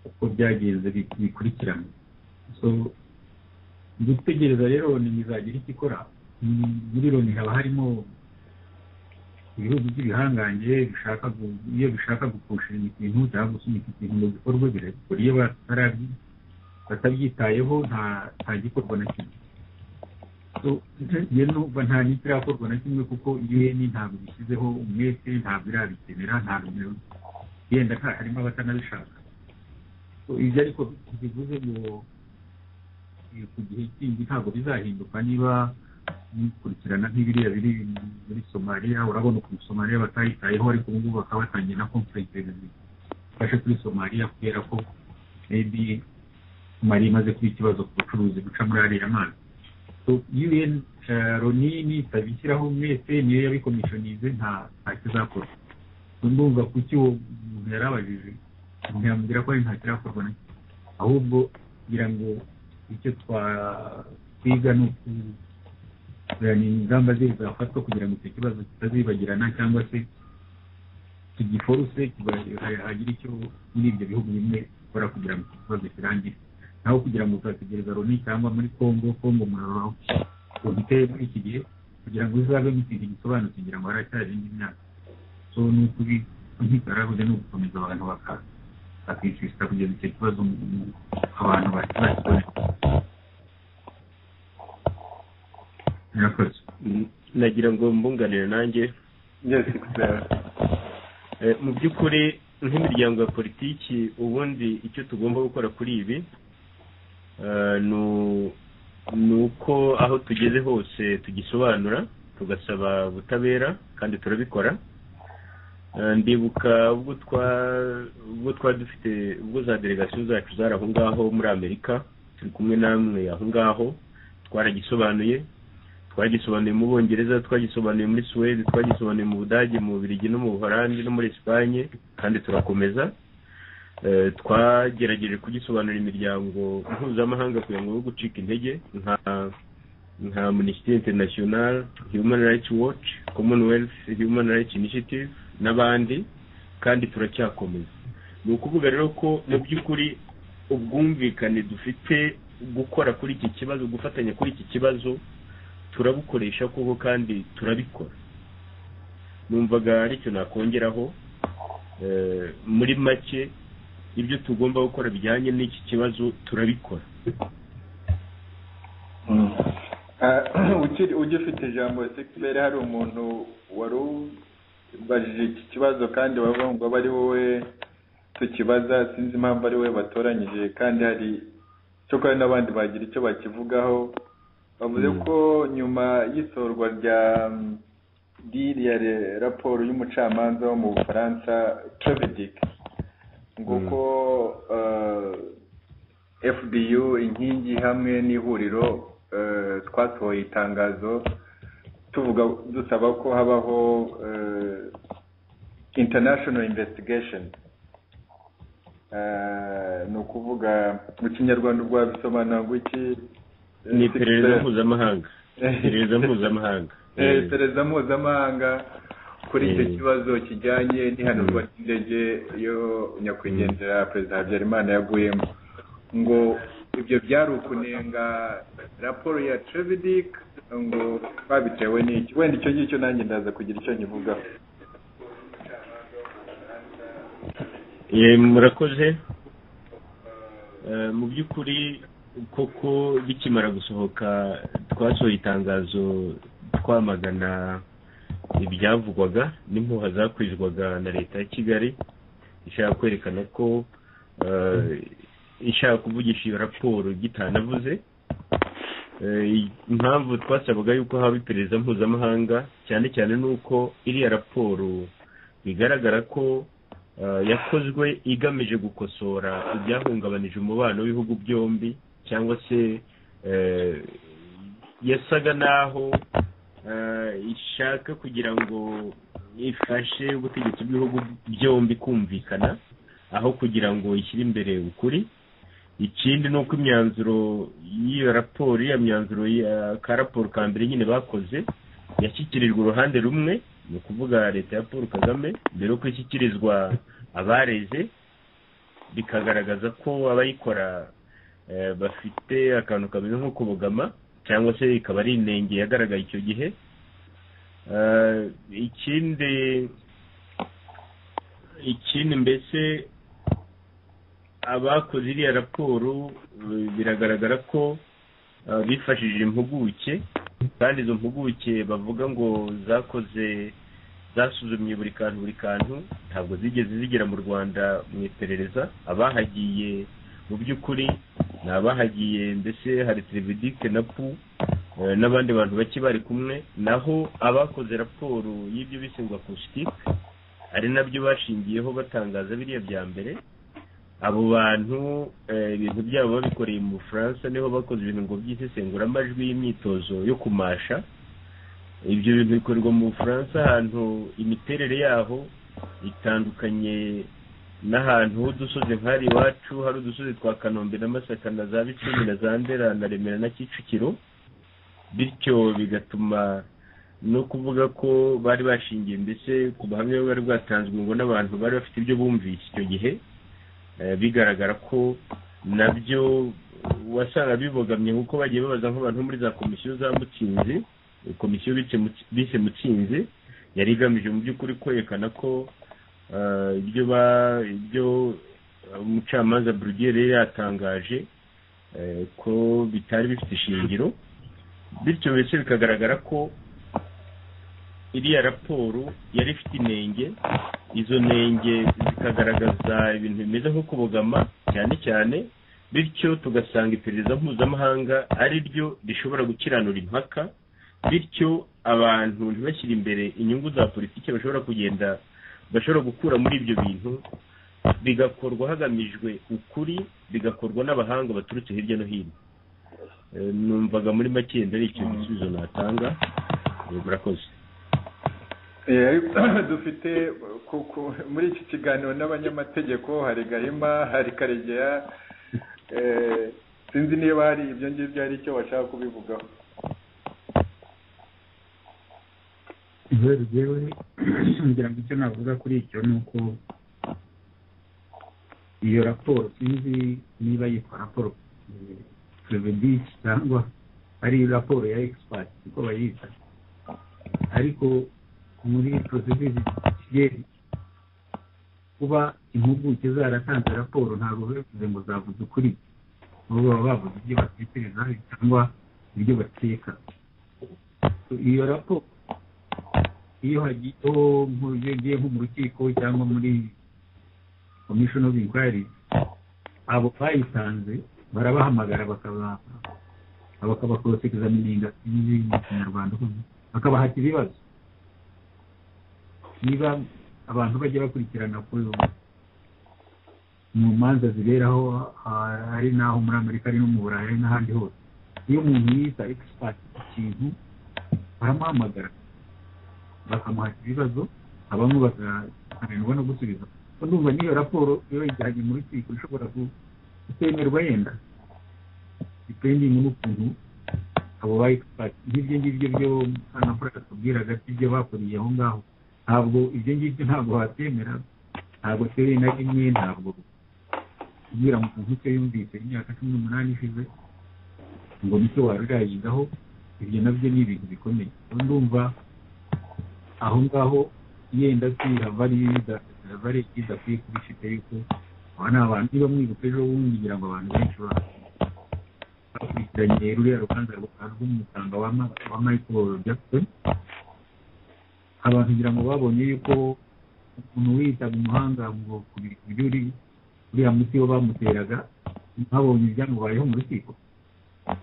uko byagenze bikurikirana. So dutegereza rero ni izagira icyo ikora. Muri Loni haba harimo ibihugu by'ibihangange iyo bishaka gupushinga ikintu cyangwa gusunika ikintu mu bikorwa birekura, iyo batabyitayeho nta gikorwa na kimwe. So numva nta n'ikirakorwa na kimwe, kuko UN ntabwo bishyizeho umwete, ntabwo irabikenera, ntabwo yenda harimo abatanabishaka. So ibyo ariko bivuze ngo ku gihe kindi ntabwo bizahinduka niba mukurikirana nk'ibiriya biri muri Somalia, urabona ukuntu Somalia batayitayeho, ariko ubu ngubu bakaba batangiye na conference zifashe kuri Somalia kubera ko maybe Somalia imaze kuba ikibazo ku bucuruzi buca muri ariya mazi. So UN Loni nitabishyiraho mwese niyo yabikomishonize nta kizakora. Ndumva kuki uwo muntu yarabajije ntiyambwira ko nta kirakorwa nacyo, ahubwo kugira ngo icyo twiga ni ingamba zafatwa kugira ngo icyo kibazo kitazibagirana cyangwa se tugiforuse hagira icyo muri ibyo bihugu bimwe gukora kugira ngo icyo kibazo kirangire, naho kugira ngo uzategereza Loni cyangwa muri Congo muraro ubiteye muri iki gihe kugira ngo uzabe nk'ikintu gisobanutse kugira ngo haracyari indi myaka. So ni ukuri nk'ikarabuze ni ugukomeza abantu bakishyura kugeza icyo kibazo abantu bakibona. Murakoze. Nagira ngo mbunganire nanjye. Yes, mu by'ukuri nk'imiryango ya politiki ubundi icyo tugomba gukora kuri ibi ni uko aho tugeze hose tugisobanura tugasaba ubutabera kandi turabikora. Ndibuka ubwo twari dufite ubwo za delegasiyo zacu zari aho ngaho muri Amerika, turi kumwe namwe aho ngaho, twaragisobanuye mu Bongereza, twagisobanuye muri Suwede, twagisobanuye mu Budage, mu Bubiligi no mu Buholandi no muri Espanye, kandi turakomeza. Twagerageje kugisobanurira imiryango mpuzamahanga kugira ngo gucika intege nka Amnesty International, Human Rights Watch, Commonwealth Human Rights Initiative n'abandi, kandi turacyakomeza. Ni ukuvuga rero ko mu by'ukuri ubwumvikane dufite gukora kuri iki kibazo, gufatanya kuri iki kibazo turabukoresha koko kandi turabikora. Numvaga ari cyo nakongeraho. Muri make ibyo tugomba gukora bijyanye n'iki kibazo turabikora. ugifite ijambo sekibere, hari umuntu wari ubajije iki kibazo kandi bavuga ngo aba ari wowe tukibaza, sinzi impamvu ari wowe batoranyije, kandi hari cyo kandi n'abandi bagira icyo bakivugaho. Bavuze ko nyuma y'isorwa rya raporo y'umucamanza wo mu Bufaransa Trevidic, ngo ko FDU inkingi hamwe n'ihuriro twasohoye itangazo dusaba ko habaho international investigation. Ni ukuvuga mu Kinyarwanda rwabisobanura ngo iki? Ni iperereza mpuzamahanga. Iperereza mpuzamahanga kuri icyo kibazo kijyanye n'ihanurwa ry'indege yo nyakwigendera Perezida Habyarimana yaguyemo, ngo ibyo byari ukunenga raporo ya Trevidic, ngo babitewe n'iki. Wenda icyo ngicyo nanjye ndaza kugira icyo nkivugaho. Murakoze. Mu by'ukuri koko bikimara gusohoka twasohoye itangazo twamagana ibyavugwaga n'impuha zakwijwaga na leta ya Kigali ishaka kwerekana ko ishaka kuvugisha iyo raporo gitanavuze. Impamvu twasabaga yuko haba iperereza mpuzamahanga cyane cyane nuko iriya raporo bigaragara ko yakozwe igamije gukosora ibyahungabanije umubano w'ibihugu byombi, cyangwa se yasaga naho ishaka kugira ngo ifashe ubutegetsi bw'ibihugu byombi kumvikana aho kugira ngo ishyire imbere ukuri. Ikindi ni uko imyanzuro y'iyo raporo, iya myanzuro ka raporo ka mbere nyine bakoze yashyikirijwe uruhande rumwe, ni ukuvuga leta ya Paul Kagame, mbere yuko ishyikirizwa abareze, bikagaragaza ko abayikora bafite akantu kameze nko kubogama, cyangwa se ikaba ari inenge yagaragaye icyo gihe. Ikindi mbese abakoze iriya raporo biragaragara ko bifashishije impuguke, kandi izo mpuguke bavuga ngo zasuzumye buri kantu, ntabwo zigeze zigera mu Rwanda mu iperereza. Abahagiye mu by'ukuri ni abahagiye, mbese hari Trevidic na PU, n'abandi bantu bake bari kumwe, naho abakoze raporo y'ibyo bise ngo acoustic ari nabyo bashingiyeho batangaza biriya bya mbere, abo bantu ibintu byabo babikoreye mu Bufaransa, niho bakoze ibintu ngo by'isesenguramajwi y'imyitozo yo kumasha. Ibyo bintu bikorerwa mu Bufaransa ahantu imiterere yaho itandukanye n'ahantu h'udusozi nk'ari iwacu, hari udusozi twa Kanombe na Masaka na za Bicumi na za Ndera na Remera na Kicukiro, bityo bigatuma no kuvuga ko bari bashingiye mbese ku buhamya bari bwatanzwe ngo n'abantu bari bafite ibyo bumvise icyo gihe, bigaragara ko nabyo wasanga bibogamye kuko bagiye babaza nk'abantu muri za komisiyo za Mutsinzi, komisiyo bise Mutsinzi yari igamije mu by'ukuri kwerekana ko ibyo umucamanza Bruguière yari yatangaje ko bitari bifite ishingiro, bityo mbese bikagaragara ko iriya raporo yari ifite inenge. Izo nenge zikagaragaza ibintu bimeze nko kubogama cyane cyane, bityo tugasanga iperereza mpuzamahanga ari ryo rishobora gukiranura impaka, bityo abantu ntibashyire imbere inyungu za politiki bashobora gukura muri ibyo bintu, bigakorwa hagamijwe ukuri, bigakorwa n'abahanga baturutse hirya no hino. Numvaga muri make ari icyo gisubizo natanga. Murakoze. Dufite muri iki kiganiro n'abanyamategeko, hari Gahima, hari Karegeya, sinzi niba hari ibyo ngibyo hari icyo bashaka kubivugaho. Jewe ngira ngo icyo navuga kuri icyo ni uko iyo raporo sinzi niba yitwa raporo Prevedich cyangwa ari raporo ya expert uko bayita, ariko muri procedure y'ikigeri kuba impuguke zaratanze raporo ntabwo bivuze ngo zavuze ukuri, bo baba bavuze ibyo batekereza cyangwa ibyo bakeka. Iyo raporo iyo hagiyeho nk'ugiye nko mu rukiko cyangwa muri commission of inquiry, abo bayitanze barabahamagara bakaba examininga mu Kinyarwanda, bakabahata ibibazo. Niba abantu bajya bakurikirana mu manza ziberaho ari naho muri Amerika ari no mu Burayi ari n'ahandi hose, iyo umuntu yita expert ikintu baramuhamagara bakamuhata ibibazo, abamwe bakananirwa no gusubiza. Ndumva niyo raporo iyo ijyanye mu rukiko ishobora gutemerwa yenda depending n'ukuntu abo ba expert n'ibyo ngibyo byo anafurika tubwiraga ibyo bakuriye aho ngaho, ntabwo ibyo ngibyo ntabwo watemera, ntabwo turi na rimwe, ntabwo kubwira mu muntu yumvise imyaka 18 ishize ngo nicyo warirayigaho. Ibyo nabyo ni ibintu bikomeye. Ndumva aho ngaho yenda kwira bari idakwiye kubishika yuko abana abantu niba mwibuka ejo bundi ngira ngo abantu benshi bakurikiranye ruriya rubanza rw'umutanga wa Michael Jackson, abantu ngira ngo babonye yuko umuntu witaga umuhanga ngo kubiri uriya muti wo bamuteraga, babonye ibyamubayeho mu rukiko,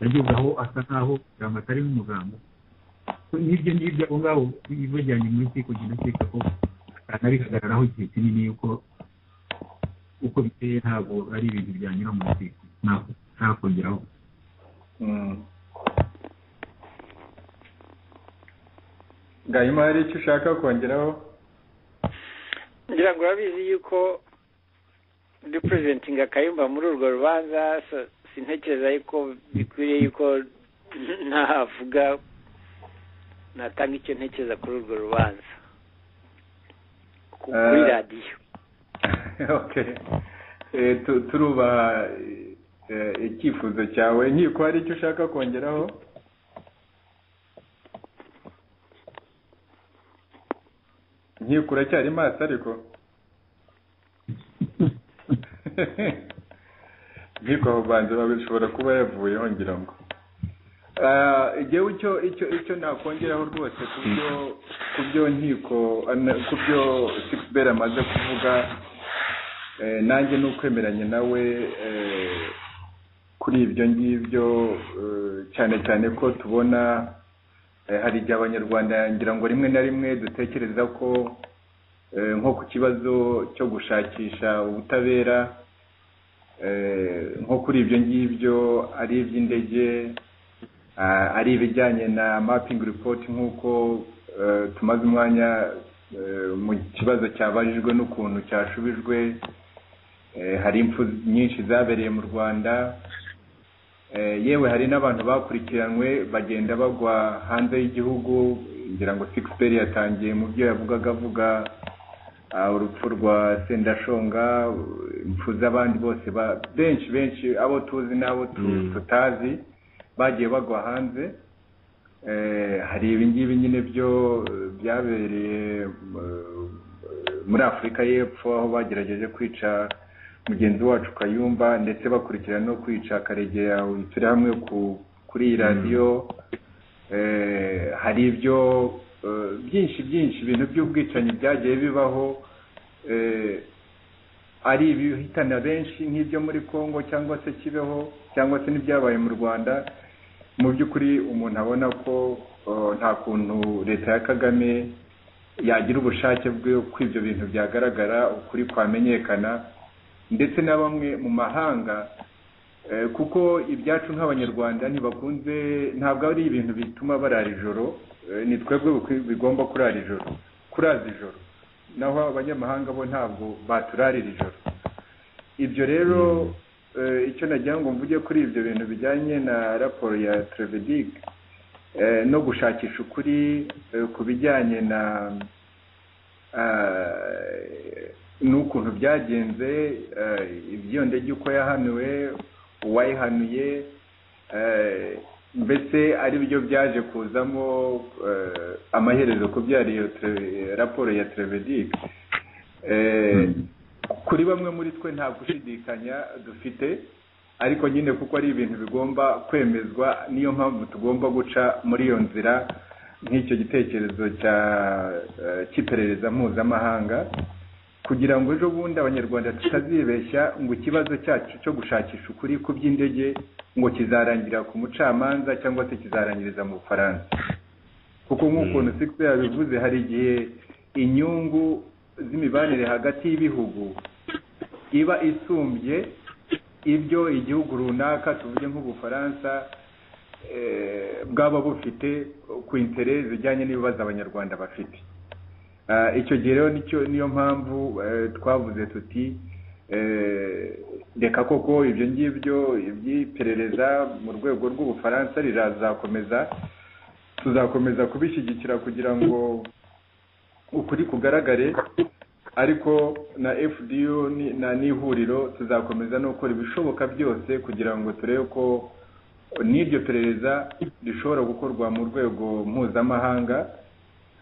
yageze aho asa nkaho atari n'umuganga. N'ibyo ngibyo aho ngaho bajyanye mu rukiko genda cyeka ko kandi bikagaragaraho igihe kinini yuko uko biteye ntabwo ari ibintu byanyura mu rukiko, nta kongeraho. Gahima, hari icyo ushaka kongeraho? ngira ngo urabizi yuko representinga Kayumba muri urwo rubanza, sintekereza yuko bikwiriye yuko ntavuga natanga icyo ntekereza kuri urwo rubanza kuri radiyo. Okay, turuba icyifuzo cyawe. Nkiko, hari icyo ushaka kongeraho? Nkiko, uracyari maso ariko Nkiko aho banze bashobora kuba yavuyeho ngira ngo. Igihe icyo nakongeraho rwose kubyo Nkiko, kubyo Sixbert amaze kuvuga, nanjye n'ukwemeranya nawe kuri ibyo ngibyo. cyane cyane ko tubona hari igihe abanyarwanda ngira ngo rimwe na rimwe dutekereza ko nko ku kibazo cyo gushakisha ubutabera nko kuri ibyo ngibyo ari iby'indege ari ibijyanye na mapping report nk'uko tumaze umwanya mu kibazo cyabajijwe n'ukuntu cyashubijwe hari impfu nyinshi zabereye mu Rwanda yewe hari n'abantu bakurikiranwe bagenda bagwa hanze y'igihugu ngira ngo Sixperi yatangiye mu byo yavugaga avuga urupfu rwa Sendashonga impfu z'abandi bose benshi abo tuzi n'abo tutazi bagiye bagwa hanze hari ibingibi nyine byo byabereye muri Afurika y'Epfo aho bagerageje kwica mugenzi wacu Kayumba ndetse bakurikirana no kwica Karegeya turi hamwe kuri iyi radiyo hari ibyo byinshi ibintu by'ubwicanyi byagiye bibaho ari ibihitana benshi nk'ibyo muri Congo cyangwa se Kibeho cyangwa se n'ibyabaye mu Rwanda mu by'ukuri umuntu abona ko nta kuntu leta ya Kagame yagira ubushake bwo ko ibyo bintu byagaragara ukuri kwamenyekana ndetse na bamwe mu mahanga kuko ibyacu nk'abanyarwanda ntibakunze ntabwo ari ibintu bituma barara ijoro ni twebwe bigomba kuraza ijoro naho abanyamahanga bo ntabwo baturarira ijoro ibyo rero icyo nagira ngo mvuge kuri ibyo bintu bijyanye na raporo ya Trevedic no gushakisha ukuri ku bijyanye na n'ukuntu byagenze ibyo ndege uko yahanuwe uwayihanuye mbese ari byo byaje kuzamo amaherezo ku byariyo raporo ya Trevedic kuri bamwe muri twe nta gushidikanya dufite ariko nyine kuko ari ibintu bigomba kwemezwa niyo mpamvu tugomba guca muri iyo nzira nk'icyo gitekerezo cy'iperereza mpuzamahanga kugira ngo ejo bundi abanyarwanda tutazibeshya ngo ikibazo cyacu cyo gushakisha ukuri ku by'indege ngo kizarangira ku mucamanza cyangwa se kizarangiriza mu Bufaransa kuko nk'ukuntu Sixperi yabivuze hari igihe inyungu z'imibanire hagati y'ibihugu iba isumbye ibyo igihugu runaka tuvuge nk'Ubufaransa bwaba bufite ku interese zijyanye n'ibibazo abanyarwanda bafite icyo gihe rero niyo mpamvu twavuze tuti reka koko ibyo ngibyo iby'iperereza mu rwego rw'Ubufaransa tuzakomeza kubishyigikira kugira ngo ukuri kugaragare ariko na FDU na n'ihuriro tuzakomeza no gukora ibishoboka byose kugira ngo turebe ko n'iryo perereza rishobora gukorwa mu rwego mpuzamahanga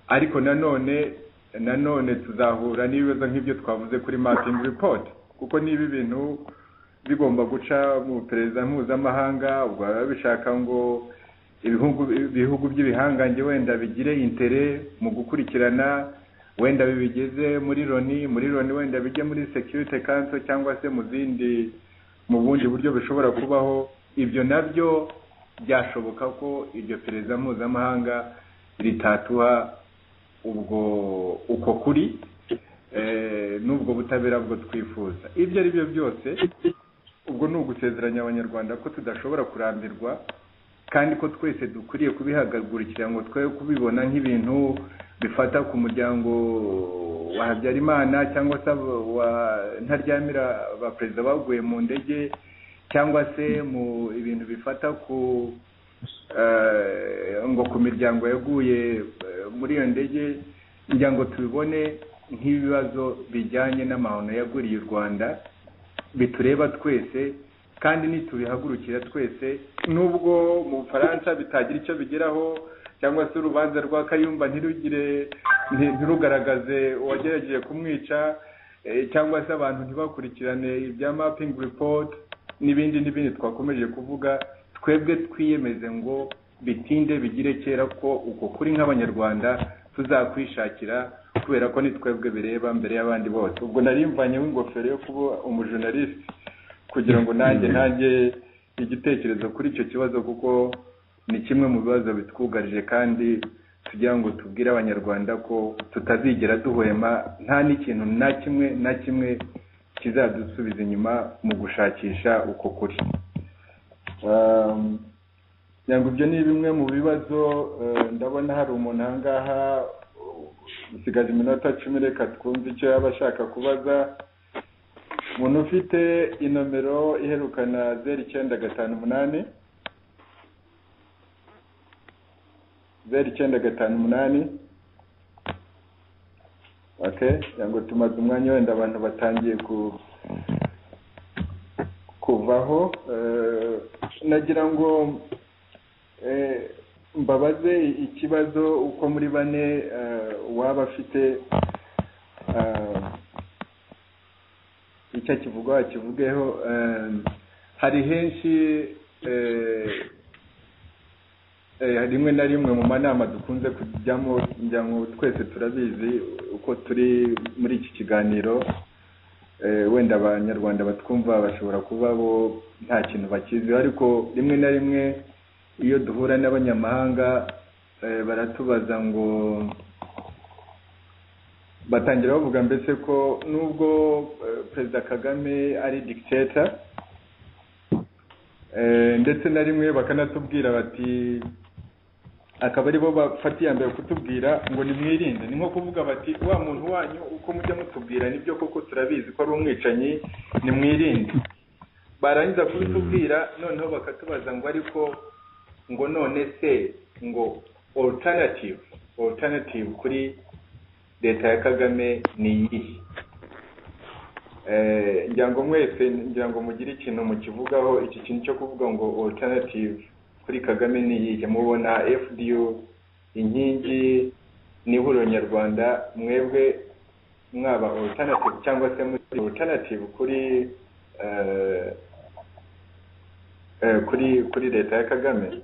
ariko nanone tuzahura n'ibibazo nk'ibyo twavuze kuri mapping report kuko niba ibintu bigomba guca mu perereza mpuzamahanga ubwo baba bishaka ngo ibihugu by'ibihangange wenda bigire intere mu gukurikirana wenda bibigeze muri Loni wenda bijye muri Security Council cyangwa se mu bundi buryo bishobora kubaho ibyo nabyo byashoboka ko iryo perereza mpuzamahanga ritatuha uko kuri n'ubwo butabera bwo twifuza ibyo ari byo byose ubwo ni ugusezeranya abanyarwanda ko tudashobora kurambirwa kandi ko twese dukwiriye kubihagurukira ngo twe kubibona nk'ibintu bifata ku muryango wa Habyarimana cyangwa se wa Ntaryamira ba perezida baguye mu ndege cyangwa se mu ibintu bifata ku miryango yaguye muri iyo ndege ngira ngo tubibone nk'ibibazo bijyanye n'amahano yaguriye u Rwanda bitureba twese kandi nitubihagurukira twese nubwo mu Bufaransa bitagira icyo bigeraho cyangwa se urubanza rwa Kayumba ntirugaragaze uwagerageje kumwica cyangwa se abantu ntibakurikirane ibya mapping report n'ibindi twakomeje kuvuga twebwe twiyemeze ngo bitinde bigire kera ko uko kuri nk'abanyarwanda tuzakwishakira kubera ko ni twebwe bireba mbere y'abandi bose ubwo narimvanye w'ingofero yo kuba umujournaliste kugira ngo nanjye igitekerezo kuri icyo kibazo kuko ni kimwe mu bibazo bitwugarije kandi tugira ngo tubwire abanyarwanda ko tutazigera duhwema nta n'ikintu na kimwe kizadusubiza inyuma mu gushakisha uko kuri. Yango ibyo ni bimwe mu bibazo. Ndabona hari umuntu ahangaha usigaje iminota 10, reka twumve icyo yaba ashaka kubaza. Umuntu ufite inomero iherukana 0958 0958. Okay, yango tumaze umwanya wenda abantu batangiye kuvaho. Nagira ngo mbabaze ikibazo uko muri bane waba afite icyo kivuga kivugeho. Hari henshi rimwe na rimwe mu manama dukunze kujyamo, njyango twese turabizi uko turi muri iki kiganiro. Wenda abanyarwanda batwumva bashobora kuba bo nta kintu bakizi, ariko rimwe na rimwe iyo duhura n'abanyamahanga baratubaza ngo, batangira bavuga mbese ko nubwo Perezida Kagame ari dictator, ndetse na rimwe bakanatubwira bati, akaba ari bo bafatiye mbere kutubwira ngo nimwirinde. Ni nko kuvuga bati wa muntu wanyu uko mujya mutubwira nibyo koko turabizi ko ari umwicanyi, nimwirinde. Barangiza kubitubwira noneho bakatubaza ngo ariko ngo none se ngo alternative kuri leta ya Kagame ni iyihe? Ngira ngo mwese ngira ngo mugire ikintu mukivugaho iki kintu cyo kuvuga ngo alternative kuri Kagame ni iyihe. Mubona FDU inkingi n'ihuriro nyarwanda, mwebwe mwaba alternative cyangwa se muri alternative kuri leta ya Kagame?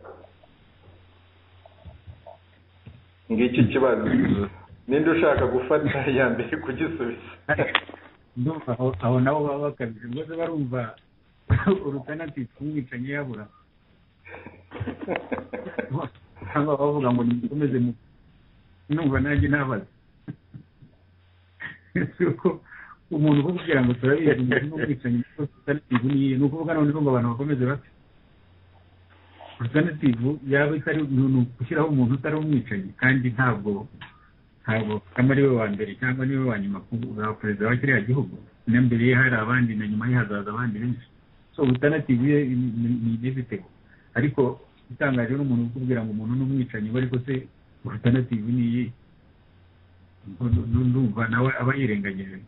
Ngiki kibazo ninde ushaka gufata ya mbere kugisubiza? Ndumva aho nabo baba bakabije rwose, barumva alternative kumwicanyi yabura, cyangwa bavuga ngo nikomeze mu numva nanjye nabaza uko umuntu kugira ngo turabizi n'umwicanyi alternative ni ukuvuga noneho ngo abantu bakomeze bate. Alternative yaba itari gushyiraho umuntu utari umwicanyi, kandi ntabwo Kagame ari we wa mbere cyangwa niwe wa nyuma kuba perezida wa kiriya gihugu. Na mbere ye hari abandi na nyuma ye hazaza abandi benshi. So alternative ni igifite, ariko itangaje n'umuntu ukubwira ngo umuntu n'umwicanyi, ariko se alternative ni iyi? Ndumva nawe aba yirengagije.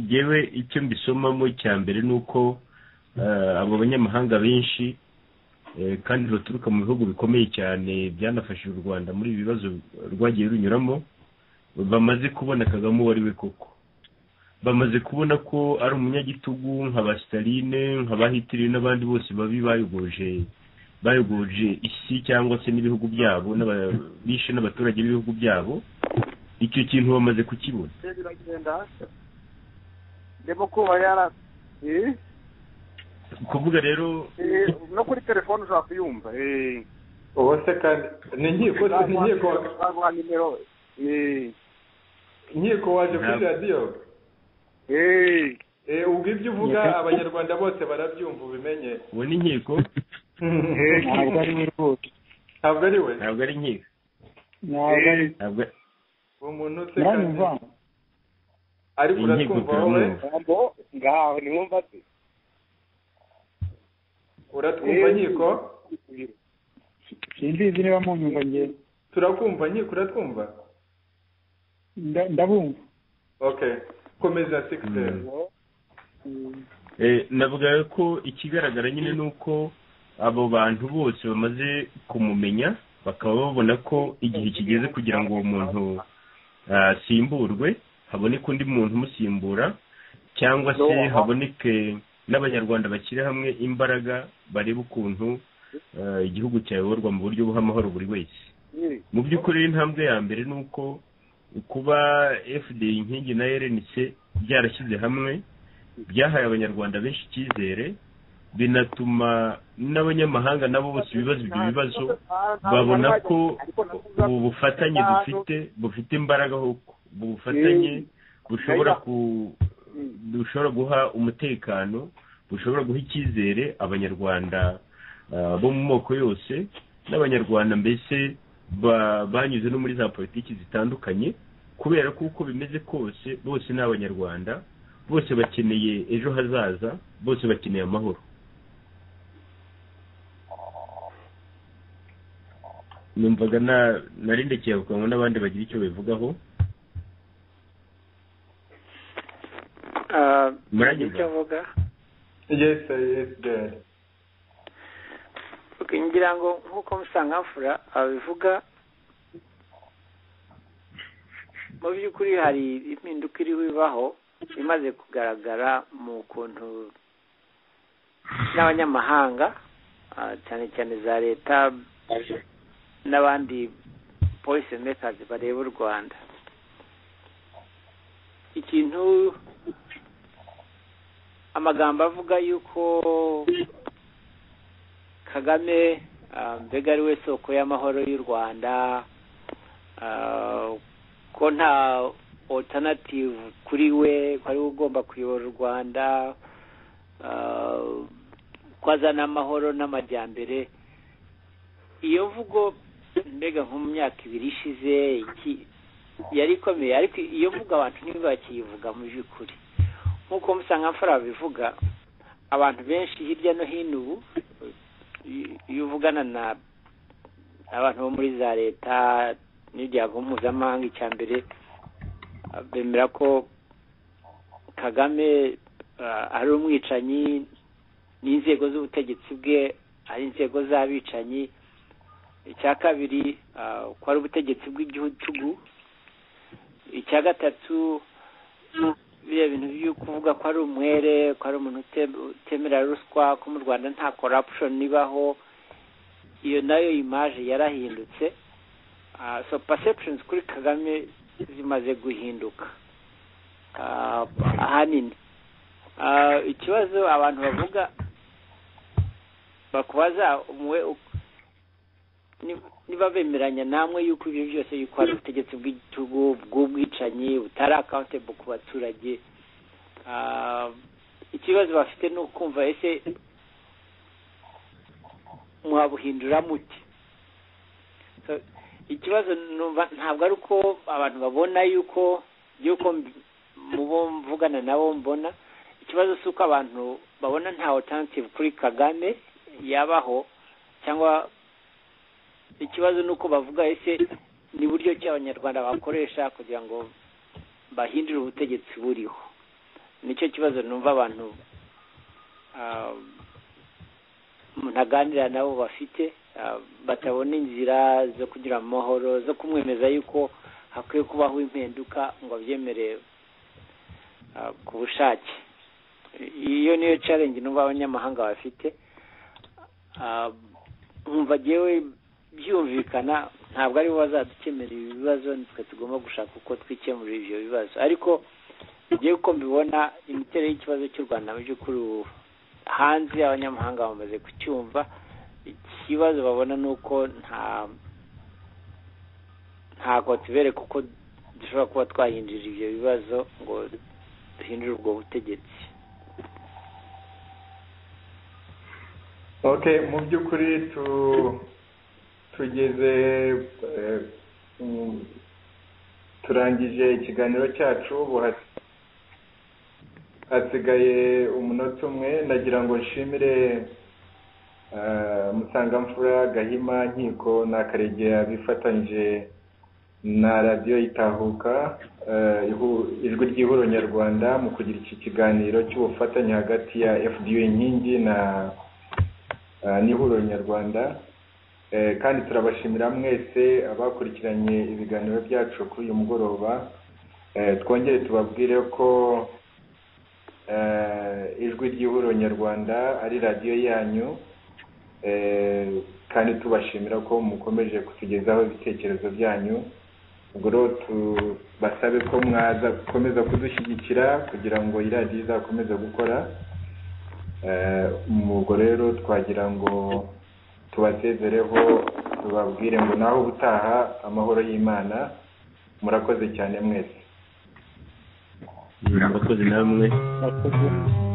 Yewe icyo mbisomamo cya mbere ni uko abo banyamahanga benshi kandi baturuka mu bihugu bikomeye cyane byanafashije u Rwanda muri ibi bibazo rwagiye runyuramo, bamaze kubona Kagame uwo ari we koko. Bamaze kubona ko ari umunyagitugu nka ba Staline, nka ba Hitler n'abandi bose babi bayogoje isi cyangwa se n'ibihugu byabo, n'abishe n'abaturage b'ibihugu byabo. Icyo kintu bamaze kukibona. Demo kuba yara kuvuga rero no kuri telefone ushaka kuyumva. Ubose kandi n'inkiko waje kuri radio. Ubwo ibyo uvuga abanyarwanda bose barabyumva ubimenye. Uwo ni inkiko? Ntabwo ari we rwose. Ntabwo ari we? Ntabwo ari inkiko. Ntabwo umuntu se kandi ariko uratwumva wowe? Ngaho ni mwumva se? Uratwumva nkiko? Simbizi niba munyumva nge. Turakumva nkiko, uratwumva? Ndabumva. Okay, komeza 6. Navuga ko ikigaragara nyine nuko abo bantu bose bamaze kumumenya, bakaba babona ko igihe kigeze kugira ngo uwo muntu simburwe, haboneke undi muntu umusimbura, cyangwa se haboneke n'abanyarwanda bakire hamwe imbaraga bareba ukuntu igihugu cyayoborwa mu buryo buhamahoro buri wese. Mu by'ukuri intambwe ya mbere nuko kuba FD inkingi na RNC byarashyize hamwe byahaye abanyarwanda benshi icyizere binatuma n'abanyamahanga nabo bose ibibazo ibyo bibazo babona ko ubu bufatanye bufite imbaraga, ubu bufatanye bushobora guha umutekano, bushobora guha icyizere abanyarwanda bo mu moko yose n'abanyarwanda mbese banyuze no muri za politiki zitandukanye, kubera ko uko bimeze kose bose ni abanyarwanda, bose bakeneye ejo hazaza, bose bakeneye amahoro. numvaga narindekeye kugira ngo n'abandi bagire icyo bivugaho. icyo avuga yes dad. ngira ngo nk'uko Musangamfura abivuga, mu by'ukuri hari impinduka iriho ibaho imaze kugaragara mu kuntu n'abanyamahanga cyane cyane za leta n'abandi policy makers bareba u Rwanda. Ikintu amagambo avuga yuko Kagame mbega ari we soko y'amahoro y'u Rwanda, ko nta alternative kuri we, ko ari we ugomba kuyobora u Rwanda, ko azana amahoro n'amajyambere. Iyo mvugo mbega nko mu myaka 2 ishize yari ikomeye, ariko iyo mvuga abantu ntibakiyivuga mu by'ukuri. Nk'uko Musangamfura bivuga, abantu benshi hirya no hino ubu iyo uvugana n'abantu bo muri za leta n'ibyago mpuzamahanga, icya mbere bemera ko Kagame ari umwicanyi n'inzego z'ubutegetsi bwe ari inzego z'abicanyi. Icya kabiri ko ari ubutegetsi bw'igihugu. Icya gatatu biriya bintu byo kuvuga ko ari umwere, ko ari umuntu utemera ruswa, ko mu Rwanda nta corruption ibaho. Iyo nayo image yarahindutse. So perceptions kuri Kagame zimaze guhinduka ahanini. Ikibazo abantu bavuga bakubaza niba bemeranya namwe yuko ibyo byose yuko ari ubutegetsi bw'igihugu bw'ubwicanyi butari accountable ku baturage. Ikibazo bafite ni ukumva ese mwabuhindura muti. Ikibazo ntabwo ari uko abantu babona yuko mubo mvugana nabo mbona. Ikibazo si uko abantu babona nta alternative kuri Kagame yabaho, cyangwa ikibazo nuko bavuga ese ni buryo ki abanyarwanda bakoresha kugira ngo bahindure ubutegetsi buriho. Nicyo kibazo numva abantu munaganira nabo bafite, batabona inzira zo kugira amahoro, zo kumwemeza yuko hakwiye kubaho impinduka ngo abyemere ku bushake. Iyo niyo challenge numva abanyamahanga bafite. Nkumva jewe byumvikana ntabwo ari bo bazadukemera ibibazo, nitwe tugomba gushaka uko twikemura ibyo bibazo. Ariko ngiye uko mbibona imiterere y'ikibazo cy'u Rwanda mu by'ukuri hanze abanyamahanga bamaze kucyumva. Ikibazo babona nuko ntabwo tubere kuko dushobora kuba twahindurira ibyo bibazo ngo duhindure ubwo butegetsi. Okay, mu by'ukuri tugeze turangije ikiganiro cyacu, hasigaye umunota umwe. Nagira ngo nshimire Musangamfura, Gahima, Nkiko na Karegeya bifatanyije na radiyo Itahuka, ijwi ry'ihuriro nyarwanda, mu kugira iki kiganiro cy'ubufatanye hagati ya FDU Inkingi n'ihuriro nyarwanda. Kandi turabashimira mwese abakurikiranye ibiganiro byacu kuri uyu mugoroba. Twongere tubabwire ko ijwi ry'ihuriro nyarwanda ari radiyo yanyu, kandi tubashimira ko mukomeje kutugezaho ibitekerezo byanyu. Ubwo rero tubasabe ko mwaza gukomeza kudushyigikira kugira ngo iyi radiyo izakomeze gukora. ubwo rero twagira ngo tubasezereho tubabwire ngo naho ubutaha amahoro y'Imana. Murakoze cyane mwese. Murakoze namwe. Murakoze.